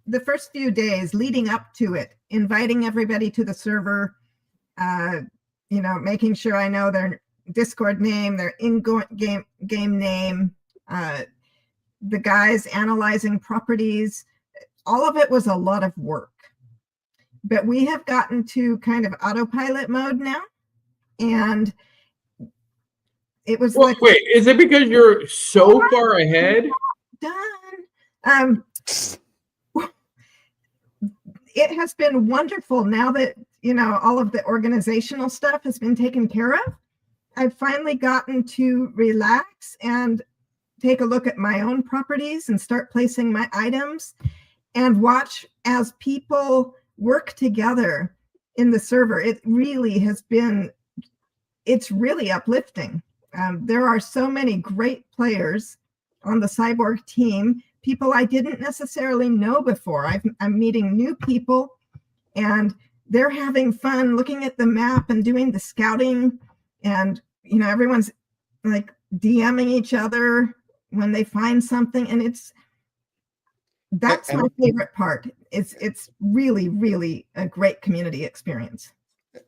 The first few days leading up to it, inviting everybody to the server, making sure I know their Discord name, their in-game name, the guys analyzing properties, all of it was a lot of work. But we have gotten to kind of autopilot mode now. And it was wait, is it because you're so far ahead? Done. It has been wonderful now that, all of the organizational stuff has been taken care of. I've finally gotten to relax and take a look at my own properties and start placing my items and watch as people work together in the server. It really has been, it's really uplifting. There are so many great players on the Cyborg team, people I didn't necessarily know before. I'm meeting new people, and they're having fun looking at the map and doing the scouting. And, everyone's like DMing each other when they find something. And that's my favorite part. It's really, really a great community experience.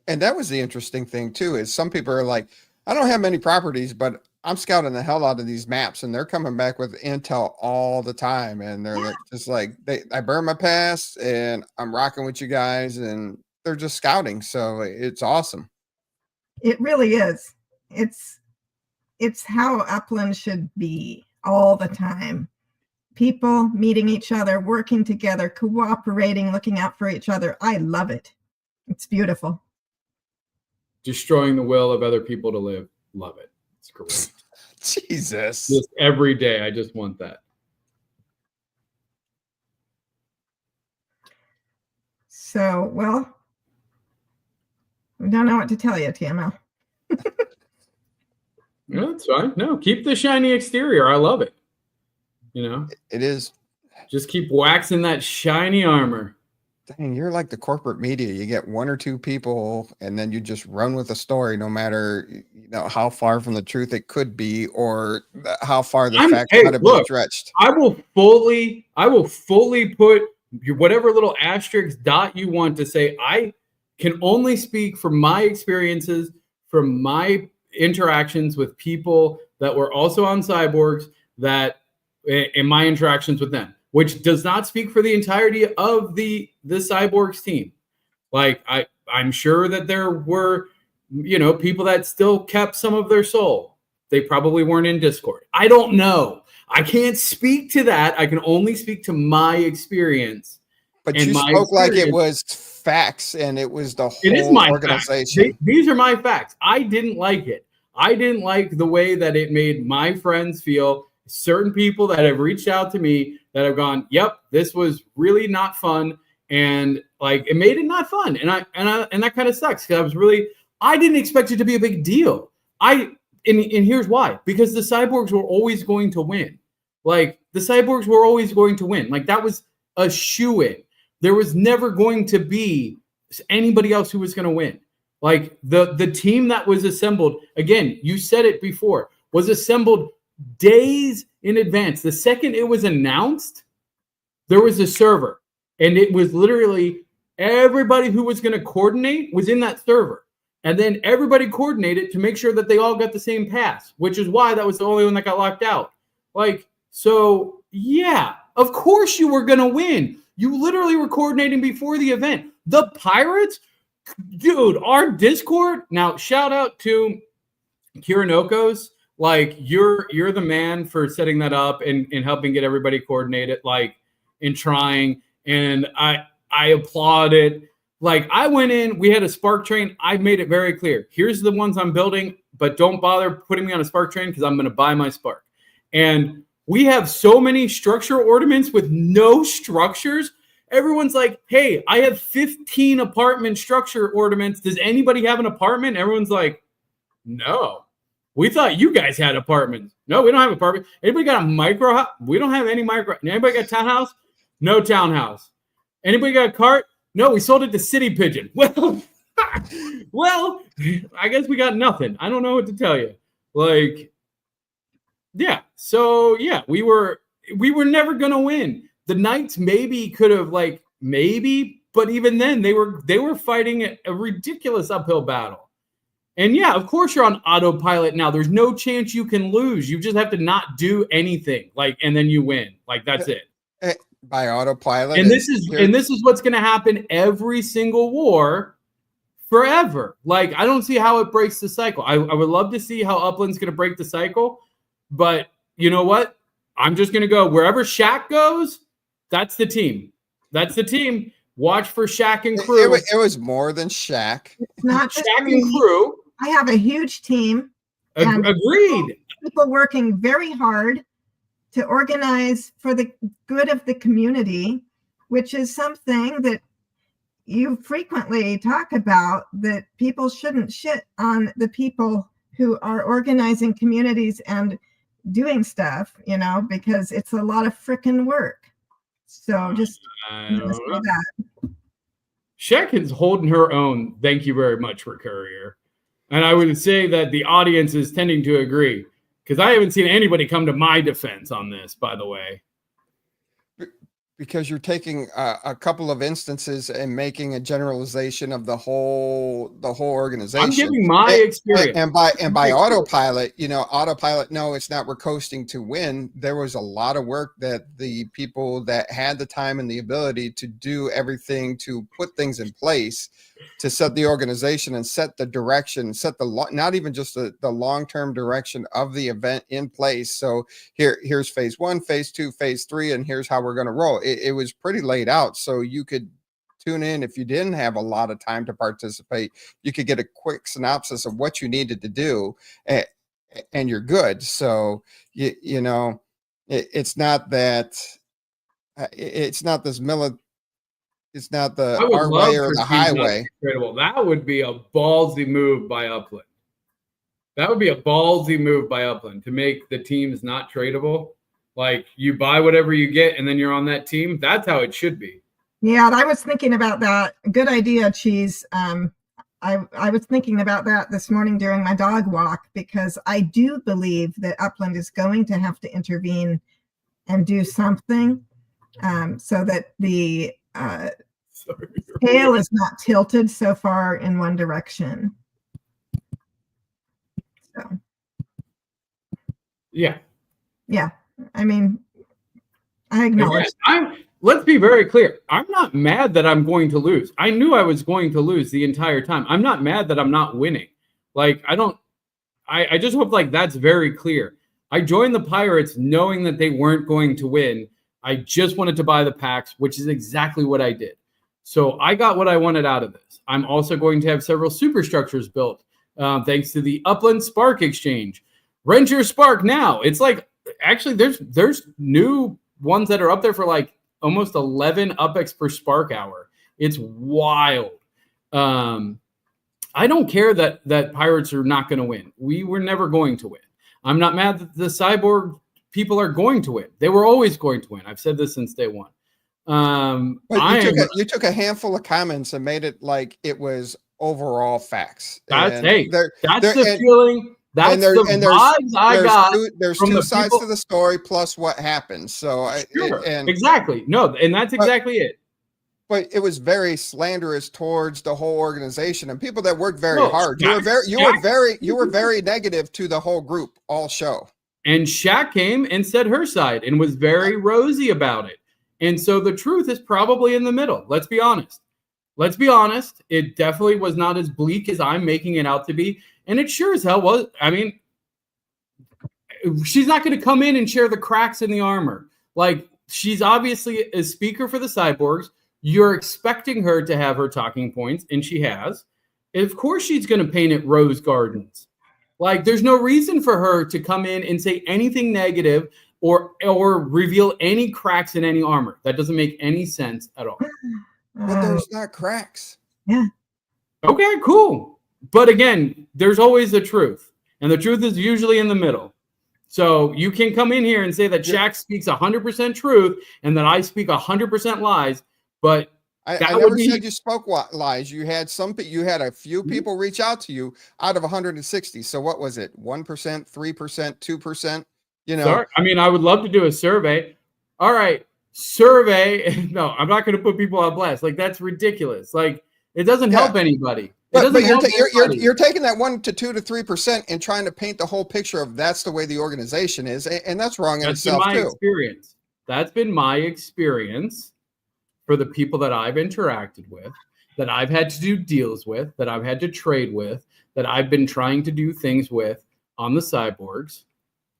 And that was the interesting thing too, is some people are like, I don't have many properties, but I'm scouting the hell out of these maps, and they're coming back with intel all the time. And they're I burn my pass and I'm rocking with you guys, and they're just scouting. So it's awesome. It really is. It's how Upland should be all the time. People meeting each other, working together, cooperating, looking out for each other. I love it. It's beautiful. Destroying the will of other people to live. Love it. It's great. Jesus. Just every day, I just want that. So, well, I don't know what to tell you, TML. No, that's fine. No, keep the shiny exterior. I love it. It is. Just keep waxing that shiny armor. Dang, you're like the corporate media. You get one or two people, and then you just run with a story, no matter how far from the truth it could be, or how far the facts might have been stretched. I will fully put whatever little asterisk dot you want to say. I can only speak from my experiences, from my interactions with people that were also on Cyborgs, that in my interactions with them, which does not speak for the entirety of the Cyborgs team. Like I'm sure that there were, people that still kept some of their soul. They probably weren't in Discord. I don't know. I can't speak to that. I can only speak to my experience. But you spoke like it was facts, and it was the whole organization. These are my facts. I didn't like it. I didn't like the way that it made my friends feel. Certain people that have reached out to me that have gone, yep, this was really not fun. And it made it not fun. And that kind of sucks, because I didn't expect it to be a big deal. And here's why, because the Cyborgs were always going to win. The Cyborgs were always going to win. That was a shoo-in. There was never going to be anybody else who was going to win. The team that was assembled, again, you said it before, was assembled days in advance. The second it was announced, there was a server, and it was literally everybody who was going to coordinate was in that server, and then everybody coordinated to make sure that they all got the same pass, which is why that was the only one that got locked out. So yeah, of course you were going to win. You literally were coordinating before the event. The Pirates, dude, our Discord, now shout out to Kirinokos. You're the man for setting that up and helping get everybody coordinated, and trying. And I applaud it. I went in, we had a Spark train. I made it very clear. Here's the ones I'm building, but don't bother putting me on a Spark train, because I'm going to buy my Spark. And we have so many structure ornaments with no structures. Everyone's like, hey, I have 15 apartment structure ornaments. Does anybody have an apartment? Everyone's like, no. We thought you guys had apartments. No, we don't have apartments. Anybody got a micro house? We don't have any micro. Anybody got a townhouse? No townhouse. Anybody got a cart? No, we sold it to City Pigeon. Well, I guess we got nothing. I don't know what to tell you. Yeah. So yeah, we were never gonna win. The Knights maybe could have but even then they were fighting a ridiculous uphill battle. And yeah, of course you're on autopilot now. There's no chance you can lose. You just have to not do anything, and then you win. That's it. By autopilot. And this is what's going to happen every single war forever. I don't see how it breaks the cycle. I would love to see how Upland's going to break the cycle, but you know what? I'm just going to go wherever Shaq goes. That's the team. That's the team. Watch for Shaq and crew. It was more than Shaq. It's not Shaq and crew. I have a huge team. Agreed. People working very hard to organize for the good of the community, which is something that you frequently talk about, that people shouldn't shit on the people who are organizing communities and doing stuff, because it's a lot of frickin' work. So just say that. Shaq is holding her own. Thank you very much for Courier. And I would say that the audience is tending to agree, because I haven't seen anybody come to my defense on this, by the way. Because you're taking a couple of instances and making a generalization of the whole organization. I'm giving my experience. And by autopilot, no, it's not. We're coasting to win. There was a lot of work that the people that had the time and the ability to do everything, to put things in place, to set the organization and set the direction, not even just the long-term direction of the event in place. So here's phase 1, phase 2, phase 3, and here's how we're going to roll. It was pretty laid out, so you could tune in. If you didn't have a lot of time to participate, you could get a quick synopsis of what you needed to do, and you're good. So it's not that it's not this it's not the our way or the highway. Incredible. That would be a ballsy move by Upland. That would be a ballsy move by Upland to make the teams not tradable. Like, you buy whatever you get and then you're on that team. That's how it should be. Yeah, I was thinking about that. Good idea, Cheese. I was thinking about that this morning during my dog walk, because I do believe that Upland is going to have to intervene and do something so that the scale is not tilted so far in one direction. So. Yeah. I mean, I acknowledge. Let's be very clear. I'm not mad that I'm going to lose. I knew I was going to lose the entire time. I'm not mad that I'm not winning. Like, I just hope like that's very clear. I joined the Pirates knowing that they weren't going to win. I just wanted to buy the packs, which is exactly what I did. So I got what I wanted out of this. I'm also going to have several superstructures built thanks to the Upland Spark Exchange. Rent your Spark now. It's like, actually, there's new ones that are up there for like almost 11 UPX per Spark hour. It's wild. I don't care that Pirates are not going to win. We were never going to win. I'm not mad that the Cyborg people are going to win. They were always going to win. I've said this since day one. You took a handful of comments and made it like it was overall facts. That's the feeling. That's the vibes I got. There's two sides to the story plus what happened. So exactly. No, and that's exactly it. But it was very slanderous towards the whole organization and people that worked very hard. You were very negative to the whole group all show. And Shaq came and said her side and was very rosy about it. And so the truth is probably in the middle. Let's be honest. It definitely was not as bleak as I'm making it out to be. And it sure as hell was. I mean, she's not going to come in and share the cracks in the armor. Like, she's obviously a speaker for the Cyborgs. You're expecting her to have her talking points, and she has. And of course, she's going to paint it rose gardens. Like, there's no reason for her to come in and say anything negative or reveal any cracks in any armor. That doesn't make any sense at all. But there's not cracks. Yeah. Okay, cool. But again, there's always the truth. And the truth is usually in the middle. So you can come in here and say that Shaq speaks 100% truth and that I speak 100% lies. But I never said you spoke lies. You had a few people reach out to you out of 160. So what was it? 1%, 3%, 2%? Sorry. I mean, I would love to do a survey. All right. Survey. No, I'm not going to put people on blast. Like, that's ridiculous. Like, it doesn't help anybody. But you're taking that 1 to 2 to 3% and trying to paint the whole picture of that's the way the organization is, and that's wrong in itself too. Experience. That's been my experience for the people that I've interacted with, that I've had to do deals with, that I've had to trade with, that I've been trying to do things with on the Cyborgs.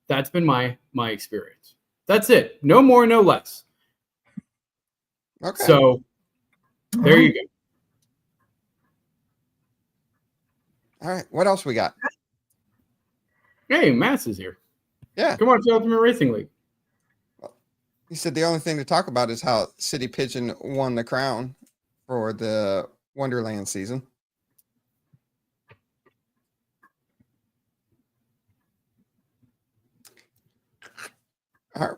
That's been my experience. That's it. No more, no less. Okay. So there you go. All right. What else we got? Hey, Mass is here. Yeah. Come on to Ultimate Racing League. He said the only thing to talk about is how City Pigeon won the crown for the Wonderland season. All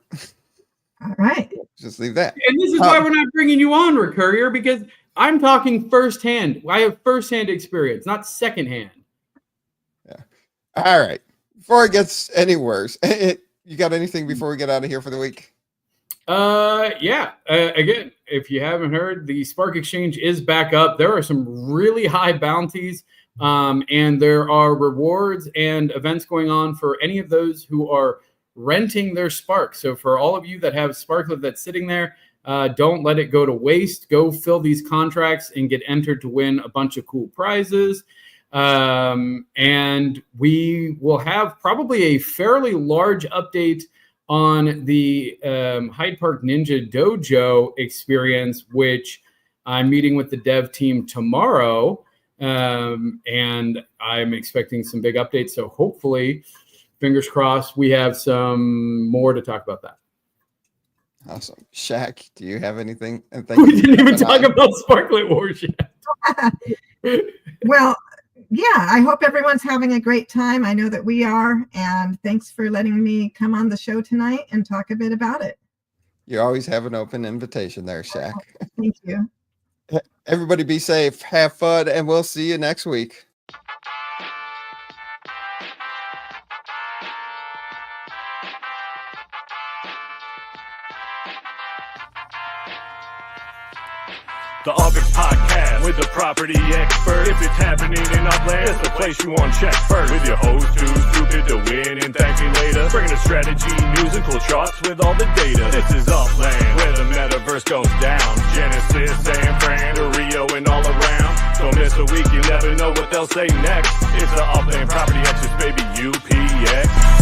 right. Just leave that. And this is why we're not bringing you on, Courier, because I'm talking firsthand. I have firsthand experience, not secondhand. Yeah. All right. Before it gets any worse, you got anything before we get out of here for the week? Yeah. Again, if you haven't heard, the Spark Exchange is back up. There are some really high bounties, and there are rewards and events going on for any of those who are renting their Spark. So for all of you that have Sparklet that's sitting there, don't let it go to waste. Go fill these contracts and get entered to win a bunch of cool prizes. And we will have probably a fairly large update on the Hyde Park Ninja Dojo experience, which I'm meeting with the dev team tomorrow. And I'm expecting some big updates. So hopefully, fingers crossed, we have some more to talk about that. Awesome. Shaq, do you have anything? And We didn't even talk about Sparklet Wars yet. Well, yeah, I hope everyone's having a great time. I know that we are. And thanks for letting me come on the show tonight and talk a bit about it. You always have an open invitation there, Shaq. Thank you. Everybody be safe, have fun, and we'll see you next week. The UPX Podcast with the property expert. If it's happening in Upland, it's the place you want to check first. With your host too stupid to win and thank me later. Bringing the strategy, news, and cool charts with all the data. This is Upland, where the metaverse goes down. Genesis, San Fran, to Rio, and all around. Don't miss a week, you never know what they'll say next. It's the Upland property experts, baby, UPX.